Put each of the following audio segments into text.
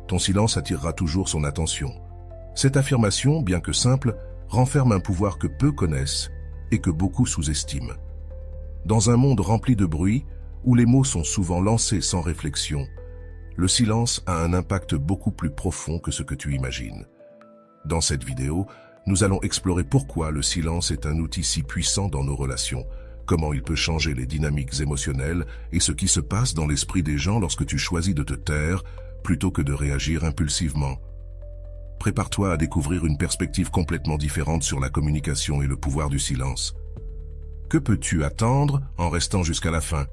ton silence attirera toujours son attention. Cette affirmation, bien que simple, renferme un pouvoir que peu connaissent et que beaucoup sous-estiment. Dans un monde rempli de bruit, où les mots sont souvent lancés sans réflexion, le silence a un impact beaucoup plus profond que ce que tu imagines. Dans cette vidéo, nous allons explorer pourquoi le silence est un outil si puissant dans nos relations, comment il peut changer les dynamiques émotionnelles et ce qui se passe dans l'esprit des gens lorsque tu choisis de te taire plutôt que de réagir impulsivement. Prépare-toi à découvrir une perspective complètement différente sur la communication et le pouvoir du silence. Que peux-tu attendre en restant jusqu'à la fin?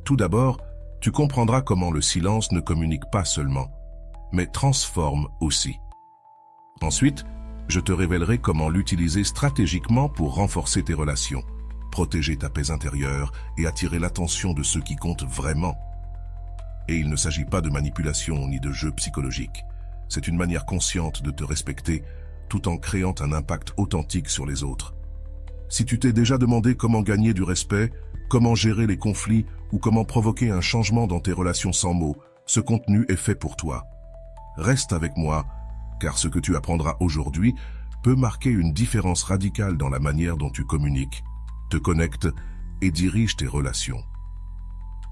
Tout d'abord, tu comprendras comment le silence ne communique pas seulement, mais transforme aussi. Ensuite, je te révélerai comment l'utiliser stratégiquement pour renforcer tes relations, protéger ta paix intérieure et attirer l'attention de ceux qui comptent vraiment. Et il ne s'agit pas de manipulation ni de jeu psychologique. C'est une manière consciente de te respecter tout en créant un impact authentique sur les autres. Si tu t'es déjà demandé comment gagner du respect, comment gérer les conflits ou comment provoquer un changement dans tes relations sans mots, ce contenu est fait pour toi. Reste avec moi, car ce que tu apprendras aujourd'hui peut marquer une différence radicale dans la manière dont tu communiques, te connectes et diriges tes relations.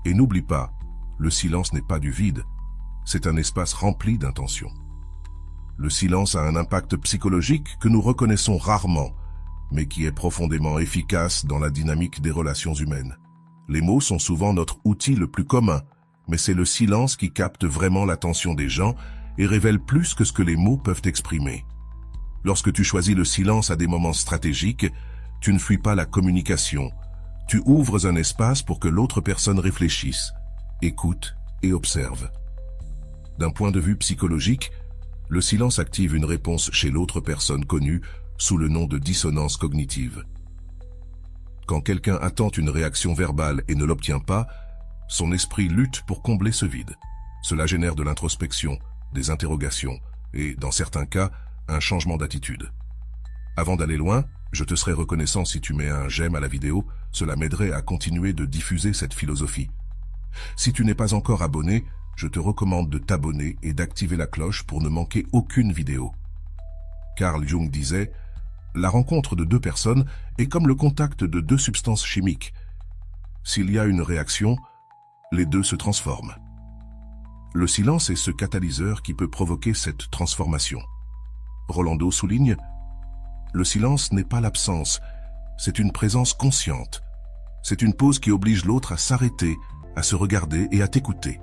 Et n'oublie pas, le silence n'est pas du vide, c'est un espace rempli d'intentions. Le silence a un impact psychologique que nous reconnaissons rarement, mais qui est profondément efficace dans la dynamique des relations humaines. Les mots sont souvent notre outil le plus commun, mais c'est le silence qui capte vraiment l'attention des gens et révèle plus que ce que les mots peuvent exprimer. Lorsque tu choisis le silence à des moments stratégiques, tu ne fuis pas la communication. Tu ouvres un espace pour que l'autre personne réfléchisse, écoute et observe. D'un point de vue psychologique, le silence active une réponse chez l'autre personne connue sous le nom de dissonance cognitive. Quand quelqu'un attend une réaction verbale et ne l'obtient pas, son esprit lutte pour combler ce vide. Cela génère de l'introspection, des interrogations et, dans certains cas, un changement d'attitude. Avant d'aller loin, je te serais reconnaissant si tu mets un j'aime à la vidéo, cela m'aiderait à continuer de diffuser cette philosophie. Si tu n'es pas encore abonné, je te recommande de t'abonner et d'activer la cloche pour ne manquer aucune vidéo. Carl Jung disait « La rencontre de deux personnes est comme le contact de deux substances chimiques. S'il y a une réaction, les deux se transforment. » Le silence est ce catalyseur qui peut provoquer cette transformation. Rolando souligne « Le silence n'est pas l'absence, c'est une présence consciente. C'est une pause qui oblige l'autre à s'arrêter, à se regarder et à t'écouter. »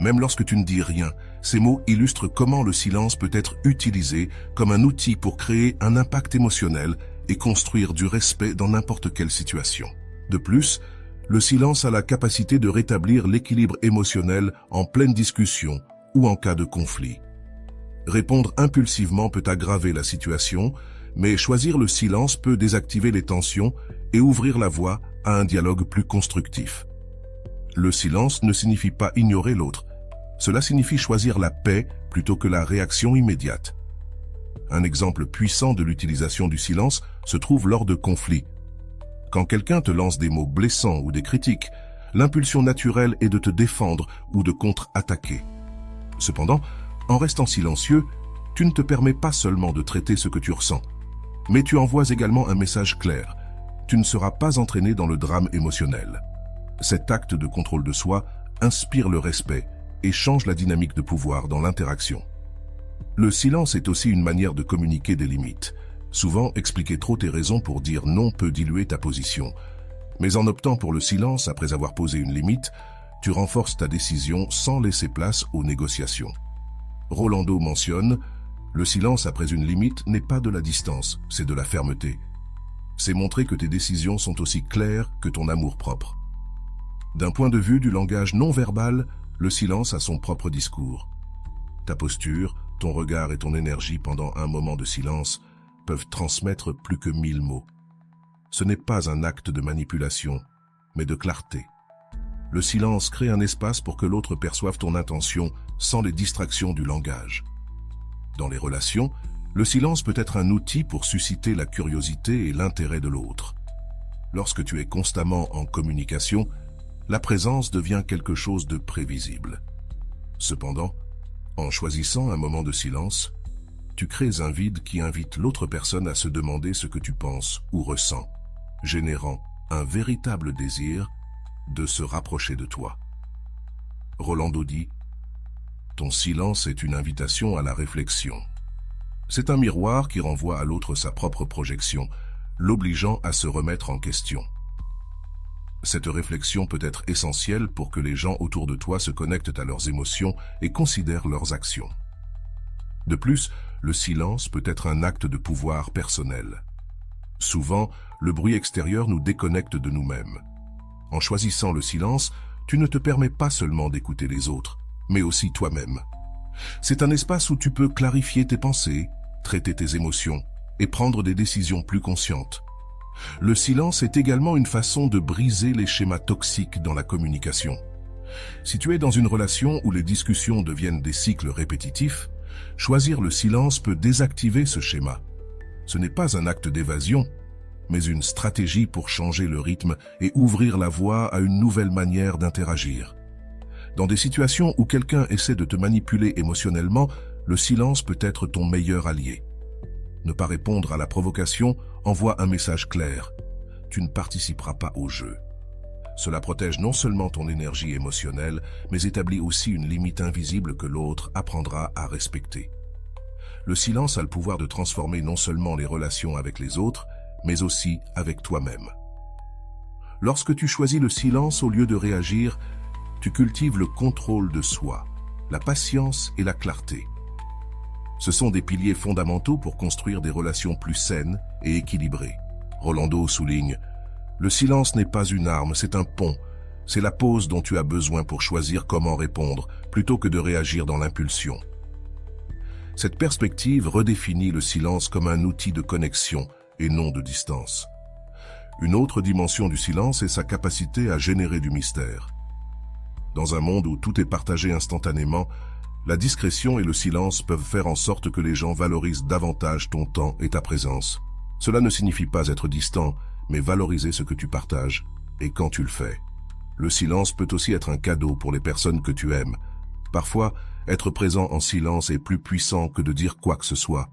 Même lorsque tu ne dis rien, ces mots illustrent comment le silence peut être utilisé comme un outil pour créer un impact émotionnel et construire du respect dans n'importe quelle situation. De plus, le silence a la capacité de rétablir l'équilibre émotionnel en pleine discussion ou en cas de conflit. Répondre impulsivement peut aggraver la situation, mais choisir le silence peut désactiver les tensions et ouvrir la voie à un dialogue plus constructif. Le silence ne signifie pas ignorer l'autre. Cela signifie choisir la paix plutôt que la réaction immédiate. Un exemple puissant de l'utilisation du silence se trouve lors de conflits. Quand quelqu'un te lance des mots blessants ou des critiques, l'impulsion naturelle est de te défendre ou de contre-attaquer. Cependant, en restant silencieux, tu ne te permets pas seulement de traiter ce que tu ressens, mais tu envoies également un message clair. Tu ne seras pas entraîné dans le drame émotionnel. Cet acte de contrôle de soi inspire le respect et change la dynamique de pouvoir dans l'interaction. Le silence est aussi une manière de communiquer des limites. Souvent, expliquer trop tes raisons pour dire non peut diluer ta position. Mais en optant pour le silence après avoir posé une limite, tu renforces ta décision sans laisser place aux négociations. Rolando mentionne « Le silence après une limite n'est pas de la distance, c'est de la fermeté. C'est montrer que tes décisions sont aussi claires que ton amour-propre. » D'un point de vue du langage non-verbal, le silence a son propre discours. Ta posture, ton regard et ton énergie pendant un moment de silence peuvent transmettre plus que 1000 mots. Ce n'est pas un acte de manipulation, mais de clarté. Le silence crée un espace pour que l'autre perçoive ton intention sans les distractions du langage. Dans les relations, le silence peut être un outil pour susciter la curiosité et l'intérêt de l'autre. Lorsque tu es constamment en communication, la présence devient quelque chose de prévisible. Cependant, En choisissant un moment de silence, tu crées un vide qui invite l'autre personne à se demander ce que tu penses ou ressens, générant un véritable désir de se rapprocher de toi. Rolando dit, « Ton silence est une invitation à la réflexion. C'est un miroir qui renvoie à l'autre sa propre projection, l'obligeant à se remettre en question. Cette réflexion peut être essentielle pour que les gens autour de toi se connectent à leurs émotions et considèrent leurs actions. De plus, le silence peut être un acte de pouvoir personnel. Souvent, le bruit extérieur nous déconnecte de nous-mêmes. En choisissant le silence, tu ne te permets pas seulement d'écouter les autres, mais aussi toi-même. C'est un espace où tu peux clarifier tes pensées, traiter tes émotions et prendre des décisions plus conscientes. Le silence est également une façon de briser les schémas toxiques dans la communication. Si tu es dans une relation où les discussions deviennent des cycles répétitifs, choisir le silence peut désactiver ce schéma. Ce n'est pas un acte d'évasion, mais une stratégie pour changer le rythme et ouvrir la voie à une nouvelle manière d'interagir. Dans des situations où quelqu'un essaie de te manipuler émotionnellement, le silence peut être ton meilleur allié. Ne pas répondre à la provocation envoie un message clair. Tu ne participeras pas au jeu. Cela protège non seulement ton énergie émotionnelle, mais établit aussi une limite invisible que l'autre apprendra à respecter. Le silence a le pouvoir de transformer non seulement les relations avec les autres, mais aussi avec toi-même. Lorsque tu choisis le silence au lieu de réagir, tu cultives le contrôle de soi, la patience et la clarté. Ce sont des piliers fondamentaux pour construire des relations plus saines et équilibrées. Rolando souligne, « Le silence n'est pas une arme, c'est un pont. C'est la pause dont tu as besoin pour choisir comment répondre, plutôt que de réagir dans l'impulsion. » Cette perspective redéfinit le silence comme un outil de connexion et non de distance. Une autre dimension du silence est sa capacité à générer du mystère. Dans un monde où tout est partagé instantanément, la discrétion et le silence peuvent faire en sorte que les gens valorisent davantage ton temps et ta présence. Cela ne signifie pas être distant, mais valoriser ce que tu partages et quand tu le fais. Le silence peut aussi être un cadeau pour les personnes que tu aimes. Parfois, être présent en silence est plus puissant que de dire quoi que ce soit.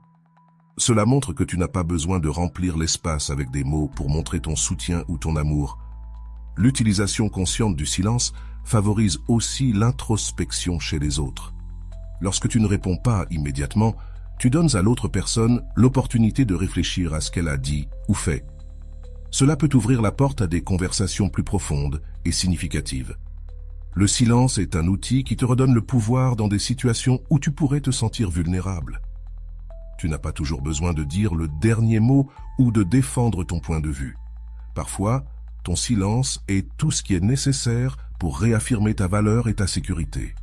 Cela montre que tu n'as pas besoin de remplir l'espace avec des mots pour montrer ton soutien ou ton amour. L'utilisation consciente du silence favorise aussi l'introspection chez les autres. Lorsque tu ne réponds pas immédiatement, tu donnes à l'autre personne l'opportunité de réfléchir à ce qu'elle a dit ou fait. Cela peut ouvrir la porte à des conversations plus profondes et significatives. Le silence est un outil qui te redonne le pouvoir dans des situations où tu pourrais te sentir vulnérable. Tu n'as pas toujours besoin de dire le dernier mot ou de défendre ton point de vue. Parfois, ton silence est tout ce qui est nécessaire pour réaffirmer ta valeur et ta sécurité.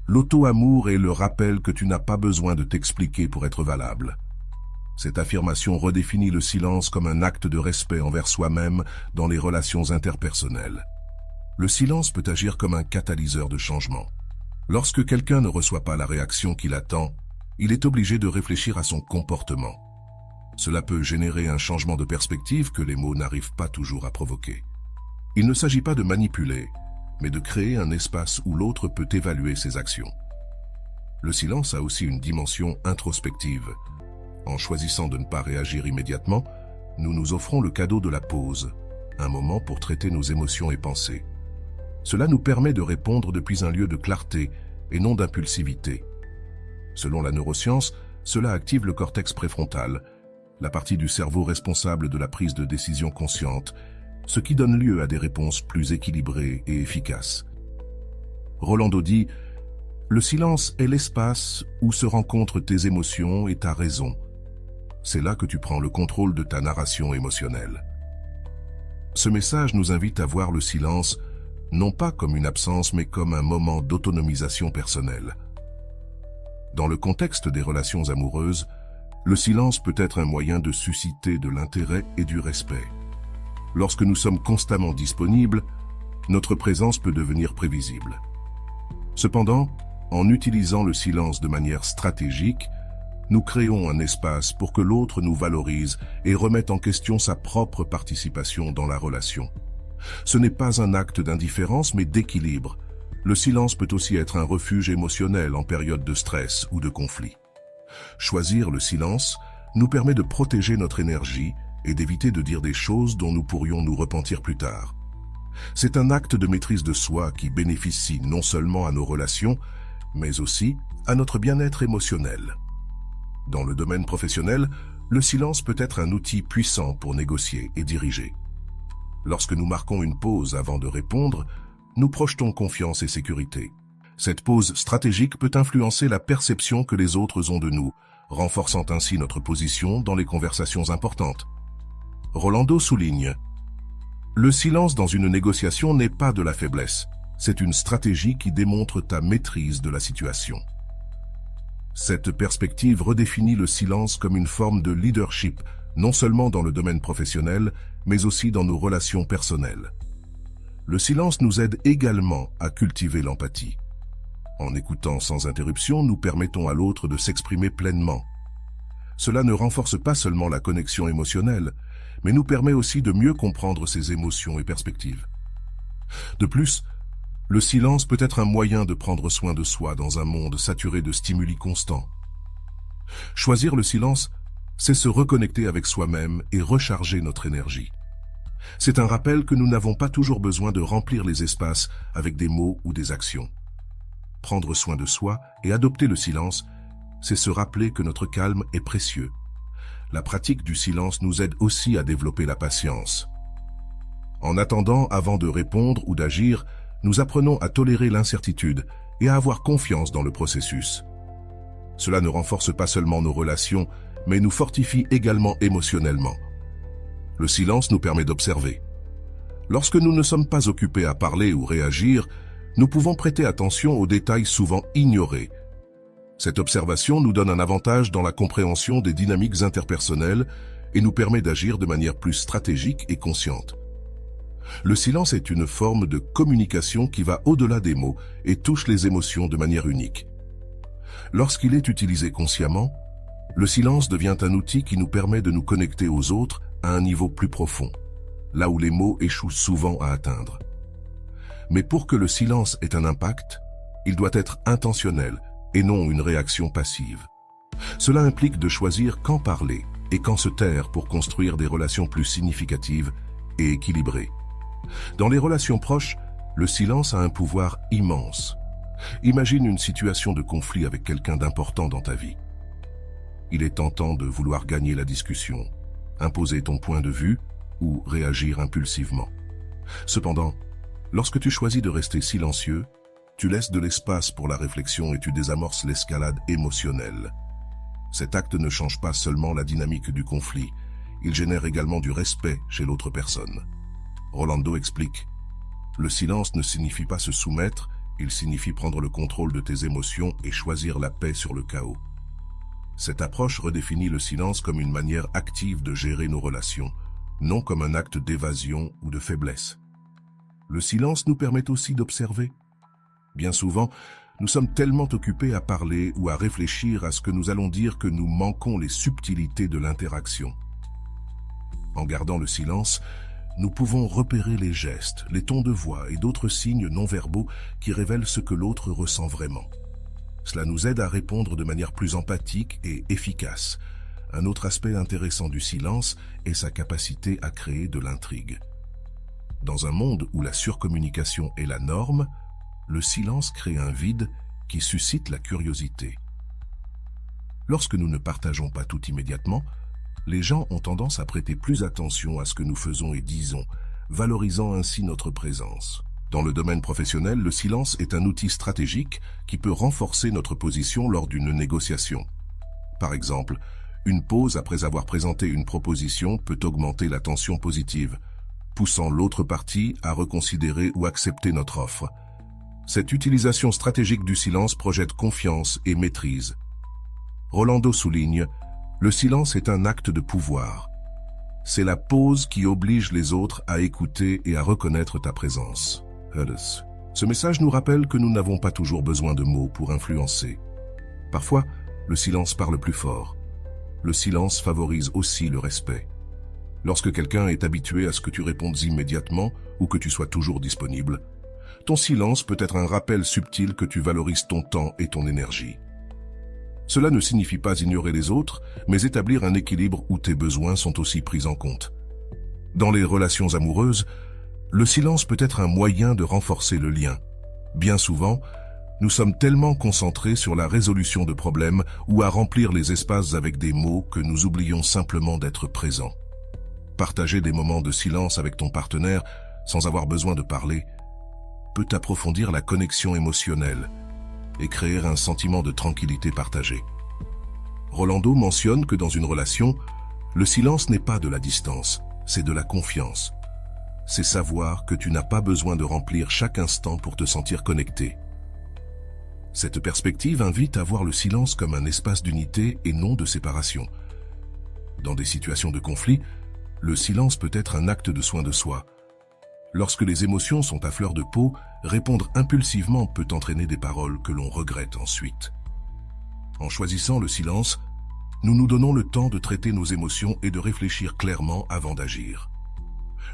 L'auto-amour est le rappel que tu n'as pas besoin de t'expliquer pour être valable. Cette affirmation redéfinit le silence comme un acte de respect envers soi-même dans les relations interpersonnelles. Le silence peut agir comme un catalyseur de changement. Lorsque quelqu'un ne reçoit pas la réaction qu'il attend, il est obligé de réfléchir à son comportement. Cela peut générer un changement de perspective que les mots n'arrivent pas toujours à provoquer. Il ne s'agit pas de manipuler, mais de créer un espace où l'autre peut évaluer ses actions. Le silence a aussi une dimension introspective. En choisissant de ne pas réagir immédiatement, nous nous offrons le cadeau de la pause, un moment pour traiter nos émotions et pensées. Cela nous permet de répondre depuis un lieu de clarté et non d'impulsivité. Selon la neuroscience, cela active le cortex préfrontal, la partie du cerveau responsable de la prise de décision consciente, ce qui donne lieu à des réponses plus équilibrées et efficaces. Rolando dit, « Le silence est l'espace où se rencontrent tes émotions et ta raison. C'est là que tu prends le contrôle de ta narration émotionnelle. » Ce message nous invite à voir le silence non pas comme une absence, mais comme un moment d'autonomisation personnelle. Dans le contexte des relations amoureuses, le silence peut être un moyen de susciter de l'intérêt et du respect. Lorsque nous sommes constamment disponibles, notre présence peut devenir prévisible. Cependant, en utilisant le silence de manière stratégique, nous créons un espace pour que l'autre nous valorise et remette en question sa propre participation dans la relation. Ce n'est pas un acte d'indifférence, mais d'équilibre. Le silence peut aussi être un refuge émotionnel en période de stress ou de conflit. Choisir le silence nous permet de protéger notre énergie et d'éviter de dire des choses dont nous pourrions nous repentir plus tard. C'est un acte de maîtrise de soi qui bénéficie non seulement à nos relations, mais aussi à notre bien-être émotionnel. Dans le domaine professionnel, le silence peut être un outil puissant pour négocier et diriger. Lorsque nous marquons une pause avant de répondre, nous projetons confiance et sécurité. Cette pause stratégique peut influencer la perception que les autres ont de nous, renforçant ainsi notre position dans les conversations importantes. Rolando souligne: le silence dans une négociation n'est pas de la faiblesse, c'est une stratégie qui démontre ta maîtrise de la situation. Cette perspective redéfinit le silence comme une forme de leadership, non seulement dans le domaine professionnel, mais aussi dans nos relations personnelles. Le silence nous aide également à cultiver l'empathie. En écoutant sans interruption, nous permettons à l'autre de s'exprimer pleinement. Cela ne renforce pas seulement la connexion émotionnelle, mais nous permet aussi de mieux comprendre ses émotions et perspectives. De plus, le silence peut être un moyen de prendre soin de soi dans un monde saturé de stimuli constants. Choisir le silence, c'est se reconnecter avec soi-même et recharger notre énergie. C'est un rappel que nous n'avons pas toujours besoin de remplir les espaces avec des mots ou des actions. Prendre soin de soi et adopter le silence, c'est se rappeler que notre calme est précieux. La pratique du silence nous aide aussi à développer la patience. En attendant avant de répondre ou d'agir, nous apprenons à tolérer l'incertitude et à avoir confiance dans le processus. Cela ne renforce pas seulement nos relations, mais nous fortifie également émotionnellement. Le silence nous permet d'observer. Lorsque nous ne sommes pas occupés à parler ou réagir, nous pouvons prêter attention aux détails souvent ignorés. Cette observation nous donne un avantage dans la compréhension des dynamiques interpersonnelles et nous permet d'agir de manière plus stratégique et consciente. Le silence est une forme de communication qui va au-delà des mots et touche les émotions de manière unique. Lorsqu'il est utilisé consciemment, le silence devient un outil qui nous permet de nous connecter aux autres à un niveau plus profond, là où les mots échouent souvent à atteindre. Mais pour que le silence ait un impact, il doit être intentionnel et non une réaction passive. Cela implique de choisir quand parler et quand se taire pour construire des relations plus significatives et équilibrées. Dans les relations proches, le silence a un pouvoir immense. Imagine une situation de conflit avec quelqu'un d'important dans ta vie. Il est tentant de vouloir gagner la discussion, imposer ton point de vue ou réagir impulsivement. Cependant, lorsque tu choisis de rester silencieux, tu laisses de l'espace pour la réflexion et tu désamorces l'escalade émotionnelle. Cet acte ne change pas seulement la dynamique du conflit, il génère également du respect chez l'autre personne. Rolando explique: le silence ne signifie pas se soumettre, il signifie prendre le contrôle de tes émotions et choisir la paix sur le chaos. Cette approche redéfinit le silence comme une manière active de gérer nos relations, non comme un acte d'évasion ou de faiblesse. Le silence nous permet aussi d'observer. Bien souvent, nous sommes tellement occupés à parler ou à réfléchir à ce que nous allons dire que nous manquons les subtilités de l'interaction. En gardant le silence, nous pouvons repérer les gestes, les tons de voix et d'autres signes non-verbaux qui révèlent ce que l'autre ressent vraiment. Cela nous aide à répondre de manière plus empathique et efficace. Un autre aspect intéressant du silence est sa capacité à créer de l'intrigue. Dans un monde où la surcommunication est la norme, le silence crée un vide qui suscite la curiosité. Lorsque nous ne partageons pas tout immédiatement, les gens ont tendance à prêter plus attention à ce que nous faisons et disons, valorisant ainsi notre présence. Dans le domaine professionnel, le silence est un outil stratégique qui peut renforcer notre position lors d'une négociation. Par exemple, une pause après avoir présenté une proposition peut augmenter la tension positive, poussant l'autre partie à reconsidérer ou accepter notre offre. Cette utilisation stratégique du silence projette confiance et maîtrise. Rolando souligne: le silence est un acte de pouvoir. C'est la pause qui oblige les autres à écouter et à reconnaître ta présence. Ce message nous rappelle que nous n'avons pas toujours besoin de mots pour influencer. Parfois, le silence parle plus fort. Le silence favorise aussi le respect. Lorsque quelqu'un est habitué à ce que tu répondes immédiatement ou que tu sois toujours disponible, ton silence peut être un rappel subtil que tu valorises ton temps et ton énergie. Cela ne signifie pas ignorer les autres, mais établir un équilibre où tes besoins sont aussi pris en compte. Dans les relations amoureuses, le silence peut être un moyen de renforcer le lien. Bien souvent, nous sommes tellement concentrés sur la résolution de problèmes ou à remplir les espaces avec des mots que nous oublions simplement d'être présents. Partager des moments de silence avec ton partenaire sans avoir besoin de parler peut approfondir la connexion émotionnelle et créer un sentiment de tranquillité partagée. Rolando mentionne que dans une relation, le silence n'est pas de la distance, c'est de la confiance. C'est savoir que tu n'as pas besoin de remplir chaque instant pour te sentir connecté. Cette perspective invite à voir le silence comme un espace d'unité et non de séparation. Dans des situations de conflit, le silence peut être un acte de soin de soi. Lorsque les émotions sont à fleur de peau, répondre impulsivement peut entraîner des paroles que l'on regrette ensuite. En choisissant le silence, nous nous donnons le temps de traiter nos émotions et de réfléchir clairement avant d'agir.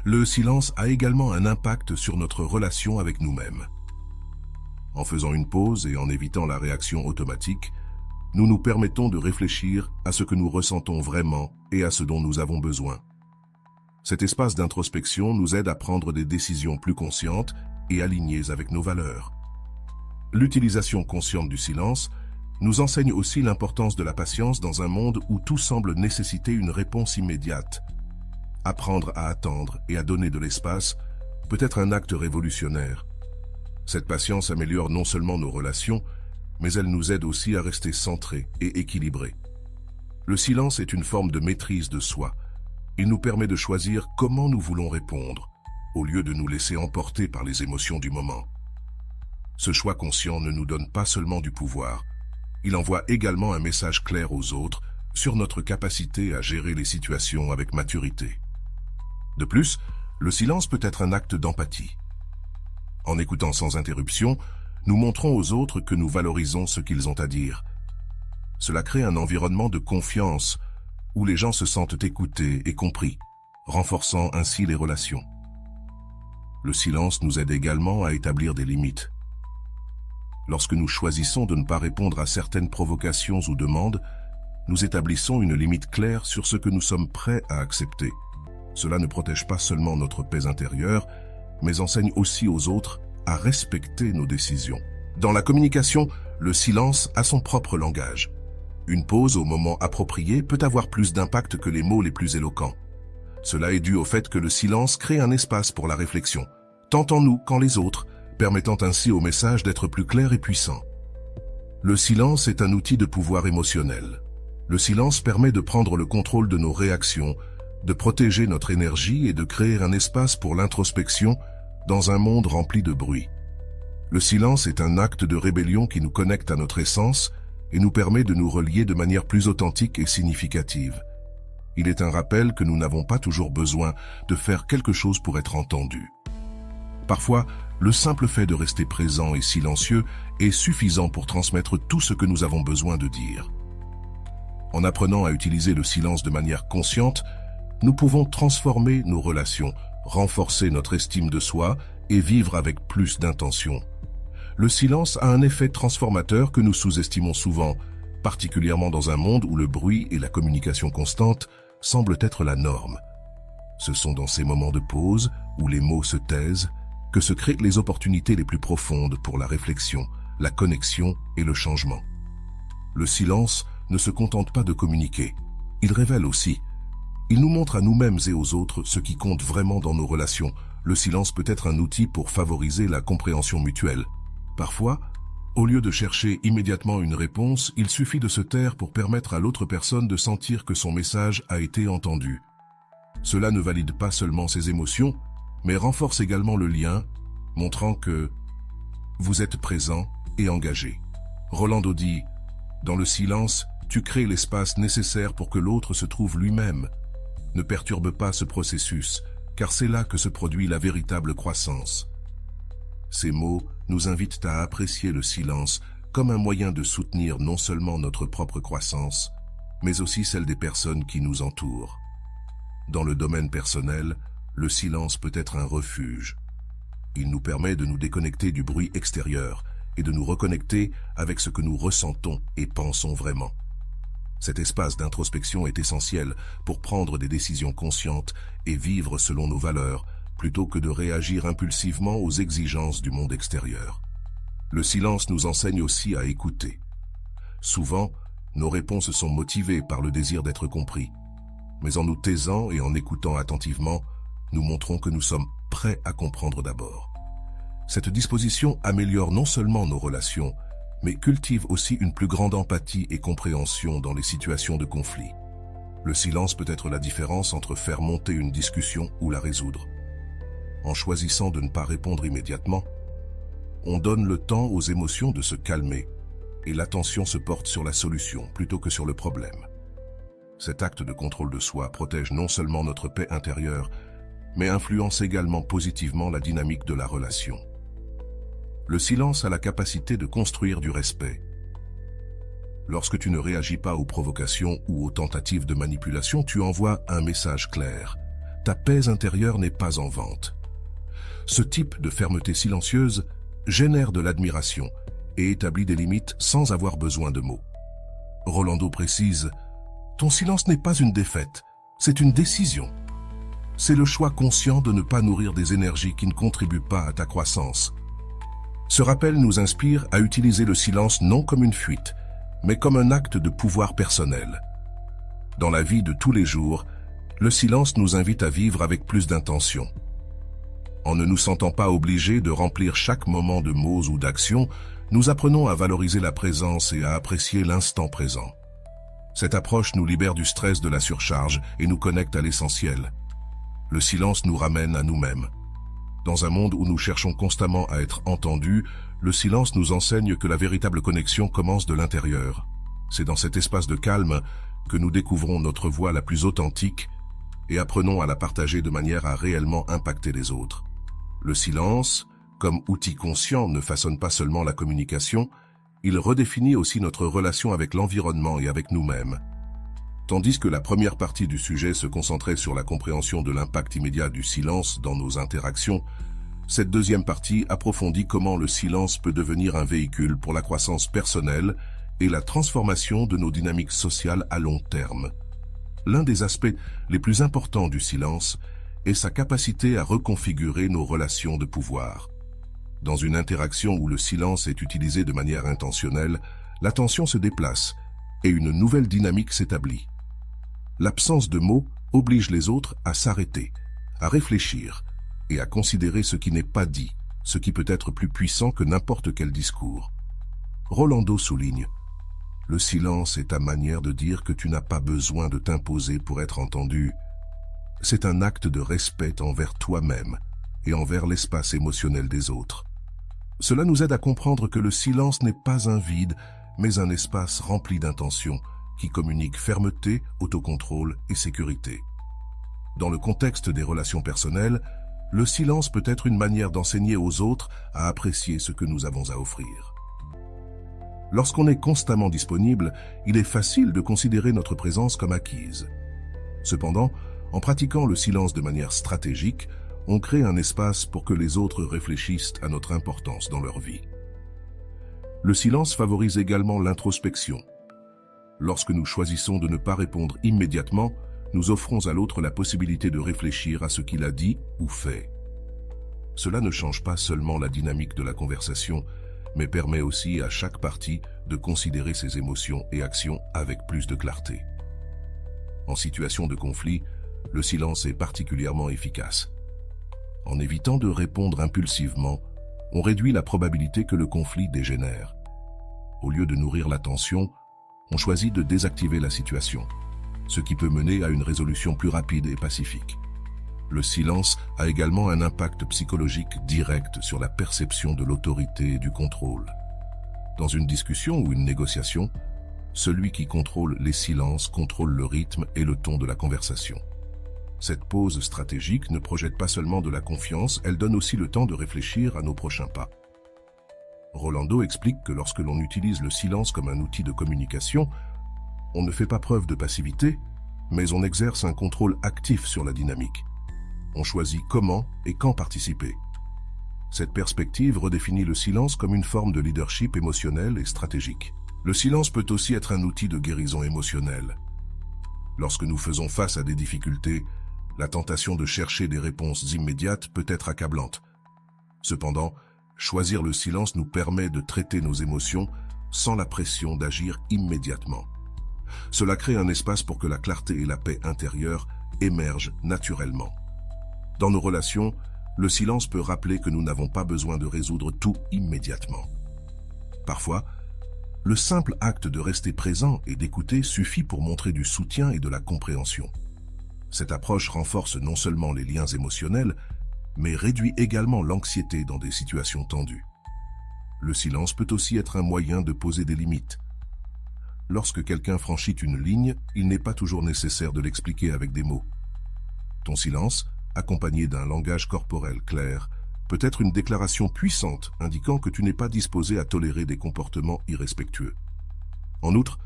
Le silence a également un impact sur notre relation avec nous-mêmes. En faisant une pause et en évitant la réaction automatique, nous nous permettons de réfléchir à ce que nous ressentons vraiment et à ce dont nous avons besoin. Cet espace d'introspection nous aide à prendre des décisions plus conscientes et alignées avec nos valeurs. L'utilisation consciente du silence nous enseigne aussi l'importance de la patience dans un monde où tout semble nécessiter une réponse immédiate. Apprendre à attendre et à donner de l'espace peut être un acte révolutionnaire. Cette patience améliore non seulement nos relations, mais elle nous aide aussi à rester centrés et équilibrés. Le silence est une forme de maîtrise de soi. Il nous permet de choisir comment nous voulons répondre, au lieu de nous laisser emporter par les émotions du moment. Ce choix conscient ne nous donne pas seulement du pouvoir, il envoie également un message clair aux autres sur notre capacité à gérer les situations avec maturité. De plus, le silence peut être un acte d'empathie. En écoutant sans interruption, nous montrons aux autres que nous valorisons ce qu'ils ont à dire. Cela crée un environnement de confiance où les gens se sentent écoutés et compris, renforçant ainsi les relations. Le silence nous aide également à établir des limites. Lorsque nous choisissons de ne pas répondre à certaines provocations ou demandes, nous établissons une limite claire sur ce que nous sommes prêts à accepter. Cela ne protège pas seulement notre paix intérieure, mais enseigne aussi aux autres à respecter nos décisions. Dans la communication, le silence a son propre langage. Une pause au moment approprié peut avoir plus d'impact que les mots les plus éloquents. Cela est dû au fait que le silence crée un espace pour la réflexion, tant en nous qu'en les autres, permettant ainsi au message d'être plus clair et puissant. Le silence est un outil de pouvoir émotionnel. Le silence permet de prendre le contrôle de nos réactions, de protéger notre énergie et de créer un espace pour l'introspection dans un monde rempli de bruit. Le silence est un acte de rébellion qui nous connecte à notre essence et nous permet de nous relier de manière plus authentique et significative. Il est un rappel que nous n'avons pas toujours besoin de faire quelque chose pour être entendus. Parfois, le simple fait de rester présent et silencieux est suffisant pour transmettre tout ce que nous avons besoin de dire. En apprenant à utiliser le silence de manière consciente, nous pouvons transformer nos relations, renforcer notre estime de soi et vivre avec plus d'intention. Le silence a un effet transformateur que nous sous-estimons souvent, particulièrement dans un monde où le bruit et la communication constante semblent être la norme. Ce sont dans ces moments de pause, où les mots se taisent, que se créent les opportunités les plus profondes pour la réflexion, la connexion et le changement. Le silence ne se contente pas de communiquer, il révèle aussi. Il nous montre à nous-mêmes et aux autres ce qui compte vraiment dans nos relations. Le silence peut être un outil pour favoriser la compréhension mutuelle. Parfois, au lieu de chercher immédiatement une réponse, il suffit de se taire pour permettre à l'autre personne de sentir que son message a été entendu. Cela ne valide pas seulement ses émotions, mais renforce également le lien, montrant que vous êtes présent et engagé. Rolando dit, « Dans le silence, tu crées l'espace nécessaire pour que l'autre se trouve lui-même. Ne perturbe pas ce processus, car c'est là que se produit la véritable croissance. » Ces mots nous invitent à apprécier le silence comme un moyen de soutenir non seulement notre propre croissance, mais aussi celle des personnes qui nous entourent. Dans le domaine personnel, le silence peut être un refuge. Il nous permet de nous déconnecter du bruit extérieur et de nous reconnecter avec ce que nous ressentons et pensons vraiment. Cet espace d'introspection est essentiel pour prendre des décisions conscientes et vivre selon nos valeurs, plutôt que de réagir impulsivement aux exigences du monde extérieur. Le silence nous enseigne aussi à écouter. Souvent, nos réponses sont motivées par le désir d'être compris. Mais en nous taisant et en écoutant attentivement, nous montrons que nous sommes prêts à comprendre d'abord. Cette disposition améliore non seulement nos relations, mais cultive aussi une plus grande empathie et compréhension dans les situations de conflit. Le silence peut être la différence entre faire monter une discussion ou la résoudre. En choisissant de ne pas répondre immédiatement, on donne le temps aux émotions de se calmer et l'attention se porte sur la solution plutôt que sur le problème. Cet acte de contrôle de soi protège non seulement notre paix intérieure, mais influence également positivement la dynamique de la relation. Le silence a la capacité de construire du respect. Lorsque tu ne réagis pas aux provocations ou aux tentatives de manipulation, tu envoies un message clair. Ta paix intérieure n'est pas en vente. Ce type de fermeté silencieuse génère de l'admiration et établit des limites sans avoir besoin de mots. Rolando précise, « Ton silence n'est pas une défaite, c'est une décision. C'est le choix conscient de ne pas nourrir des énergies qui ne contribuent pas à ta croissance. » Ce rappel nous inspire à utiliser le silence non comme une fuite, mais comme un acte de pouvoir personnel. Dans la vie de tous les jours, le silence nous invite à vivre avec plus d'intention. En ne nous sentant pas obligés de remplir chaque moment de mots ou d'actions, nous apprenons à valoriser la présence et à apprécier l'instant présent. Cette approche nous libère du stress de la surcharge et nous connecte à l'essentiel. Le silence nous ramène à nous-mêmes. Dans un monde où nous cherchons constamment à être entendus, le silence nous enseigne que la véritable connexion commence de l'intérieur. C'est dans cet espace de calme que nous découvrons notre voix la plus authentique et apprenons à la partager de manière à réellement impacter les autres. Le silence, comme outil conscient, ne façonne pas seulement la communication, il redéfinit aussi notre relation avec l'environnement et avec nous-mêmes. Tandis que la première partie du sujet se concentrait sur la compréhension de l'impact immédiat du silence dans nos interactions, cette deuxième partie approfondit comment le silence peut devenir un véhicule pour la croissance personnelle et la transformation de nos dynamiques sociales à long terme. L'un des aspects les plus importants du silence est sa capacité à reconfigurer nos relations de pouvoir. Dans une interaction où le silence est utilisé de manière intentionnelle, l'attention se déplace et une nouvelle dynamique s'établit. L'absence de mots oblige les autres à s'arrêter, à réfléchir et à considérer ce qui n'est pas dit, ce qui peut être plus puissant que n'importe quel discours. Rolando souligne, « Le silence est ta manière de dire que tu n'as pas besoin de t'imposer pour être entendu. C'est un acte de respect envers toi-même et envers l'espace émotionnel des autres. » Cela nous aide à comprendre que le silence n'est pas un vide, mais un espace rempli d'intention, qui communique fermeté, autocontrôle et sécurité. Dans le contexte des relations personnelles, le silence peut être une manière d'enseigner aux autres à apprécier ce que nous avons à offrir. Lorsqu'on est constamment disponible, il est facile de considérer notre présence comme acquise. Cependant, en pratiquant le silence de manière stratégique, on crée un espace pour que les autres réfléchissent à notre importance dans leur vie. Le silence favorise également l'introspection. Lorsque nous choisissons de ne pas répondre immédiatement, nous offrons à l'autre la possibilité de réfléchir à ce qu'il a dit ou fait. Cela ne change pas seulement la dynamique de la conversation, mais permet aussi à chaque partie de considérer ses émotions et actions avec plus de clarté. En situation de conflit, le silence est particulièrement efficace. En évitant de répondre impulsivement, on réduit la probabilité que le conflit dégénère. Au lieu de nourrir la tension, on choisit de désactiver la situation, ce qui peut mener à une résolution plus rapide et pacifique. Le silence a également un impact psychologique direct sur la perception de l'autorité et du contrôle. Dans une discussion ou une négociation, celui qui contrôle les silences contrôle le rythme et le ton de la conversation. Cette pause stratégique ne projette pas seulement de la confiance, elle donne aussi le temps de réfléchir à nos prochains pas. Rolando explique que lorsque l'on utilise le silence comme un outil de communication, on ne fait pas preuve de passivité, mais on exerce un contrôle actif sur la dynamique. On choisit comment et quand participer. Cette perspective redéfinit le silence comme une forme de leadership émotionnel et stratégique. Le silence peut aussi être un outil de guérison émotionnelle. Lorsque nous faisons face à des difficultés, la tentation de chercher des réponses immédiates peut être accablante. Cependant, choisir le silence nous permet de traiter nos émotions sans la pression d'agir immédiatement. Cela crée un espace pour que la clarté et la paix intérieure émergent naturellement. Dans nos relations, le silence peut rappeler que nous n'avons pas besoin de résoudre tout immédiatement. Parfois, le simple acte de rester présent et d'écouter suffit pour montrer du soutien et de la compréhension. Cette approche renforce non seulement les liens émotionnels, mais réduit également l'anxiété dans des situations tendues. Le silence peut aussi être un moyen de poser des limites. Lorsque quelqu'un franchit une ligne, il n'est pas toujours nécessaire de l'expliquer avec des mots. Ton silence, accompagné d'un langage corporel clair, peut être une déclaration puissante indiquant que tu n'es pas disposé à tolérer des comportements irrespectueux. En outre,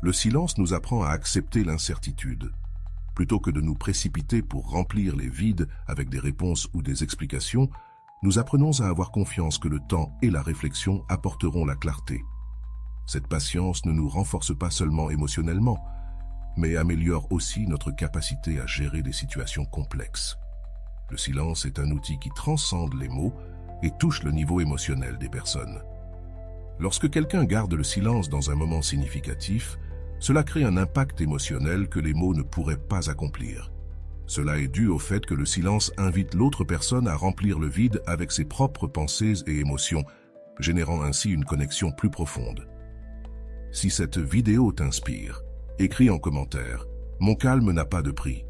le silence nous apprend à accepter l'incertitude. Plutôt que de nous précipiter pour remplir les vides avec des réponses ou des explications, nous apprenons à avoir confiance que le temps et la réflexion apporteront la clarté. Cette patience ne nous renforce pas seulement émotionnellement, mais améliore aussi notre capacité à gérer des situations complexes. Le silence est un outil qui transcende les mots et touche le niveau émotionnel des personnes. Lorsque quelqu'un garde le silence dans un moment significatif, cela crée un impact émotionnel que les mots ne pourraient pas accomplir. Cela est dû au fait que le silence invite l'autre personne à remplir le vide avec ses propres pensées et émotions, générant ainsi une connexion plus profonde. Si cette vidéo t'inspire, écris en commentaire « Mon calme n'a pas de prix ».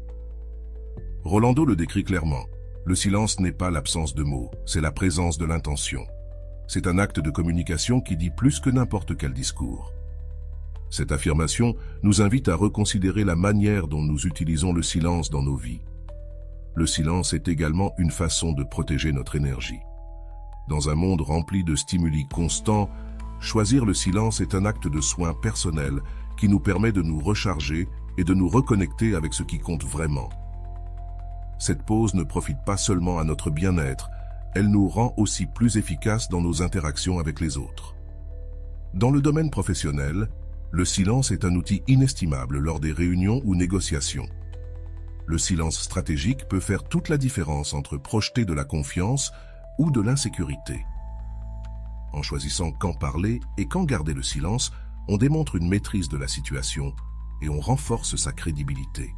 Rolando le décrit clairement. Le silence n'est pas l'absence de mots, c'est la présence de l'intention. C'est un acte de communication qui dit plus que n'importe quel discours. Cette affirmation nous invite à reconsidérer la manière dont nous utilisons le silence dans nos vies. Le silence est également une façon de protéger notre énergie. Dans un monde rempli de stimuli constants, choisir le silence est un acte de soin personnel qui nous permet de nous recharger et de nous reconnecter avec ce qui compte vraiment. Cette pause ne profite pas seulement à notre bien-être, elle nous rend aussi plus efficaces dans nos interactions avec les autres. Dans le domaine professionnel, le silence est un outil inestimable lors des réunions ou négociations. Le silence stratégique peut faire toute la différence entre projeter de la confiance ou de l'insécurité. En choisissant quand parler et quand garder le silence, on démontre une maîtrise de la situation et on renforce sa crédibilité.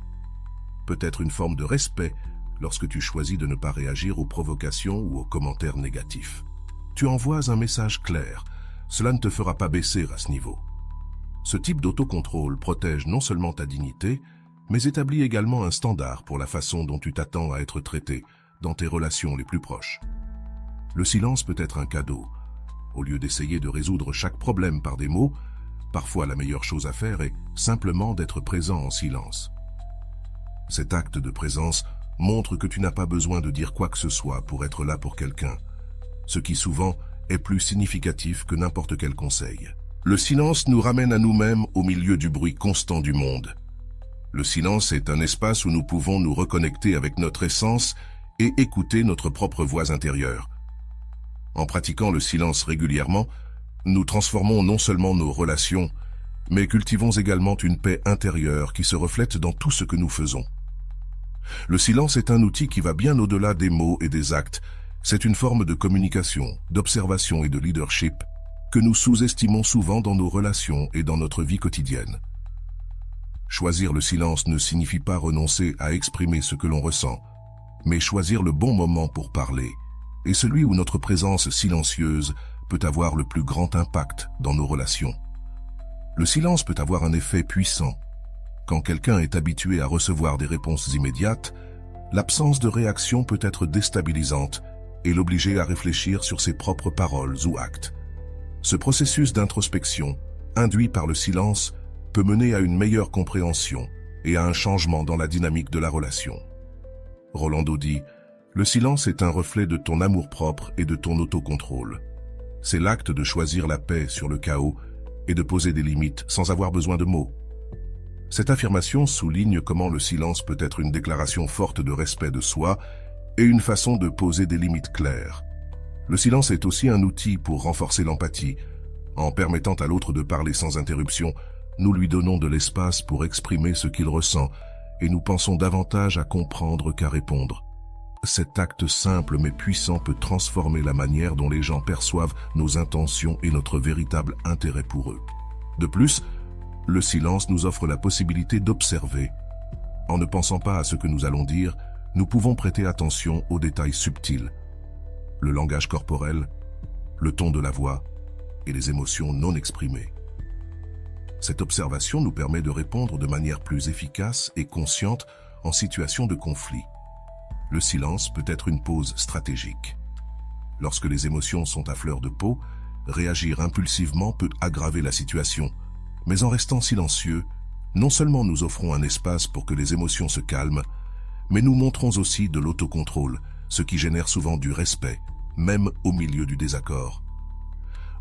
Peut-être une forme de respect lorsque tu choisis de ne pas réagir aux provocations ou aux commentaires négatifs. Tu envoies un message clair, cela ne te fera pas baisser à ce niveau. Ce type d'autocontrôle protège non seulement ta dignité, mais établit également un standard pour la façon dont tu t'attends à être traité dans tes relations les plus proches. Le silence peut être un cadeau. Au lieu d'essayer de résoudre chaque problème par des mots, parfois la meilleure chose à faire est simplement d'être présent en silence. Cet acte de présence montre que tu n'as pas besoin de dire quoi que ce soit pour être là pour quelqu'un, ce qui souvent est plus significatif que n'importe quel conseil. Le silence nous ramène à nous-mêmes au milieu du bruit constant du monde. Le silence est un espace où nous pouvons nous reconnecter avec notre essence et écouter notre propre voix intérieure. En pratiquant le silence régulièrement, nous transformons non seulement nos relations, mais cultivons également une paix intérieure qui se reflète dans tout ce que nous faisons. Le silence est un outil qui va bien au-delà des mots et des actes. C'est une forme de communication, d'observation et de leadership que nous sous-estimons souvent dans nos relations et dans notre vie quotidienne. Choisir le silence ne signifie pas renoncer à exprimer ce que l'on ressent, mais choisir le bon moment pour parler, et celui où notre présence silencieuse peut avoir le plus grand impact dans nos relations. Le silence peut avoir un effet puissant. Quand quelqu'un est habitué à recevoir des réponses immédiates, l'absence de réaction peut être déstabilisante et l'obliger à réfléchir sur ses propres paroles ou actes. Ce processus d'introspection, induit par le silence, peut mener à une meilleure compréhension et à un changement dans la dynamique de la relation. Rolando dit « Le silence est un reflet de ton amour-propre et de ton autocontrôle. C'est l'acte de choisir la paix sur le chaos et de poser des limites sans avoir besoin de mots. » Cette affirmation souligne comment le silence peut être une déclaration forte de respect de soi et une façon de poser des limites claires. Le silence est aussi un outil pour renforcer l'empathie. En permettant à l'autre de parler sans interruption, nous lui donnons de l'espace pour exprimer ce qu'il ressent et nous pensons davantage à comprendre qu'à répondre. Cet acte simple mais puissant peut transformer la manière dont les gens perçoivent nos intentions et notre véritable intérêt pour eux. De plus, le silence nous offre la possibilité d'observer. En ne pensant pas à ce que nous allons dire, nous pouvons prêter attention aux détails subtils. Le langage corporel, le ton de la voix et les émotions non exprimées. Cette observation nous permet de répondre de manière plus efficace et consciente en situation de conflit. Le silence peut être une pause stratégique. Lorsque les émotions sont à fleur de peau, réagir impulsivement peut aggraver la situation. Mais en restant silencieux, non seulement nous offrons un espace pour que les émotions se calment, mais nous montrons aussi de l'autocontrôle, ce qui génère souvent du respect, même au milieu du désaccord.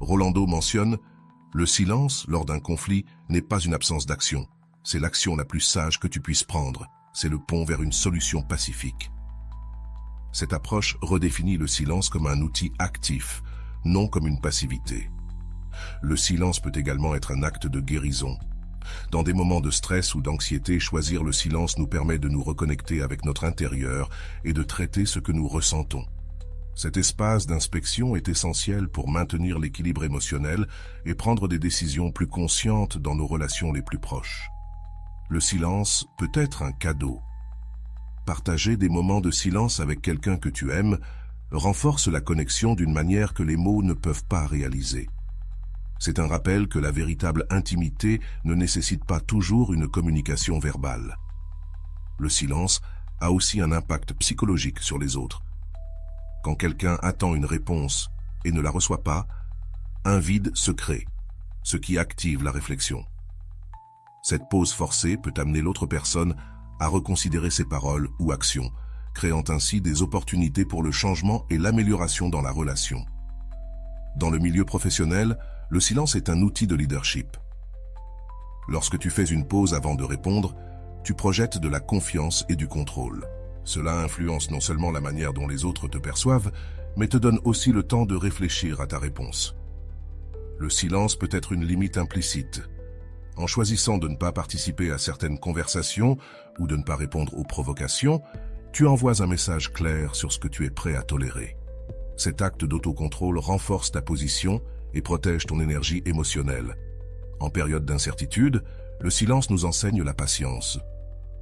Rolando mentionne « Le silence, lors d'un conflit, n'est pas une absence d'action. C'est l'action la plus sage que tu puisses prendre. C'est le pont vers une solution pacifique. » Cette approche redéfinit le silence comme un outil actif, non comme une passivité. Le silence peut également être un acte de guérison. Dans des moments de stress ou d'anxiété, choisir le silence nous permet de nous reconnecter avec notre intérieur et de traiter ce que nous ressentons. Cet espace d'inspection est essentiel pour maintenir l'équilibre émotionnel et prendre des décisions plus conscientes dans nos relations les plus proches. Le silence peut être un cadeau. Partager des moments de silence avec quelqu'un que tu aimes renforce la connexion d'une manière que les mots ne peuvent pas réaliser. C'est un rappel que la véritable intimité ne nécessite pas toujours une communication verbale. Le silence a aussi un impact psychologique sur les autres. Quand quelqu'un attend une réponse et ne la reçoit pas, un vide se crée, ce qui active la réflexion. Cette pause forcée peut amener l'autre personne à reconsidérer ses paroles ou actions, créant ainsi des opportunités pour le changement et l'amélioration dans la relation. Dans le milieu professionnel, le silence est un outil de leadership. Lorsque tu fais une pause avant de répondre, tu projettes de la confiance et du contrôle. Cela influence non seulement la manière dont les autres te perçoivent, mais te donne aussi le temps de réfléchir à ta réponse. Le silence peut être une limite implicite. En choisissant de ne pas participer à certaines conversations ou de ne pas répondre aux provocations, tu envoies un message clair sur ce que tu es prêt à tolérer. Cet acte d'autocontrôle renforce ta position et protège ton énergie émotionnelle. En période d'incertitude, le silence nous enseigne la patience,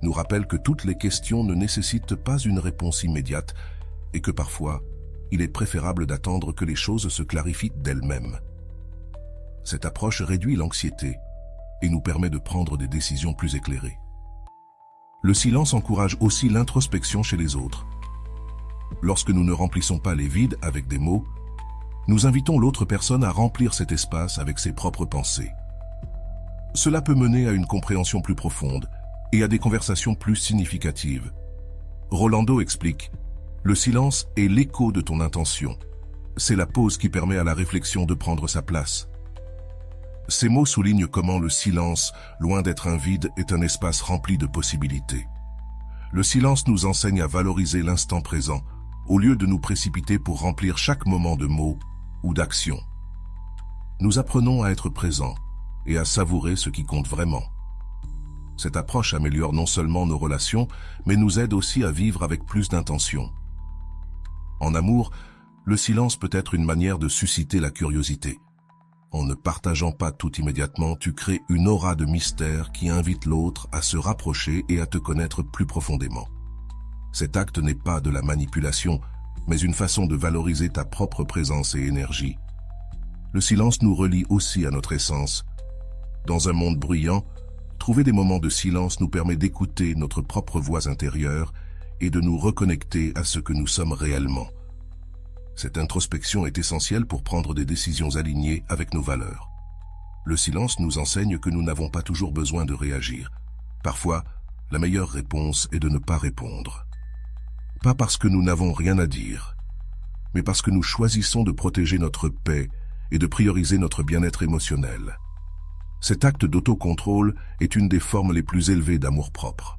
nous rappelle que toutes les questions ne nécessitent pas une réponse immédiate et que parfois, il est préférable d'attendre que les choses se clarifient d'elles-mêmes. Cette approche réduit l'anxiété et nous permet de prendre des décisions plus éclairées. Le silence encourage aussi l'introspection chez les autres. Lorsque nous ne remplissons pas les vides avec des mots, nous invitons l'autre personne à remplir cet espace avec ses propres pensées. Cela peut mener à une compréhension plus profonde et à des conversations plus significatives. Rolando explique « Le silence est l'écho de ton intention. C'est la pause qui permet à la réflexion de prendre sa place. » Ces mots soulignent comment le silence, loin d'être un vide, est un espace rempli de possibilités. Le silence nous enseigne à valoriser l'instant présent, au lieu de nous précipiter pour remplir chaque moment de mots ou d'action. Nous apprenons à être présents et à savourer ce qui compte vraiment. Cette approche améliore non seulement nos relations, mais nous aide aussi à vivre avec plus d'intention. En amour, le silence peut être une manière de susciter la curiosité. En ne partageant pas tout immédiatement, tu crées une aura de mystère qui invite l'autre à se rapprocher et à te connaître plus profondément. Cet acte n'est pas de la manipulation, mais une façon de valoriser ta propre présence et énergie. Le silence nous relie aussi à notre essence. Dans un monde bruyant, trouver des moments de silence nous permet d'écouter notre propre voix intérieure et de nous reconnecter à ce que nous sommes réellement. Cette introspection est essentielle pour prendre des décisions alignées avec nos valeurs. Le silence nous enseigne que nous n'avons pas toujours besoin de réagir. Parfois, la meilleure réponse est de ne pas répondre. Pas parce que nous n'avons rien à dire, mais parce que nous choisissons de protéger notre paix et de prioriser notre bien-être émotionnel. Cet acte d'autocontrôle est une des formes les plus élevées d'amour-propre.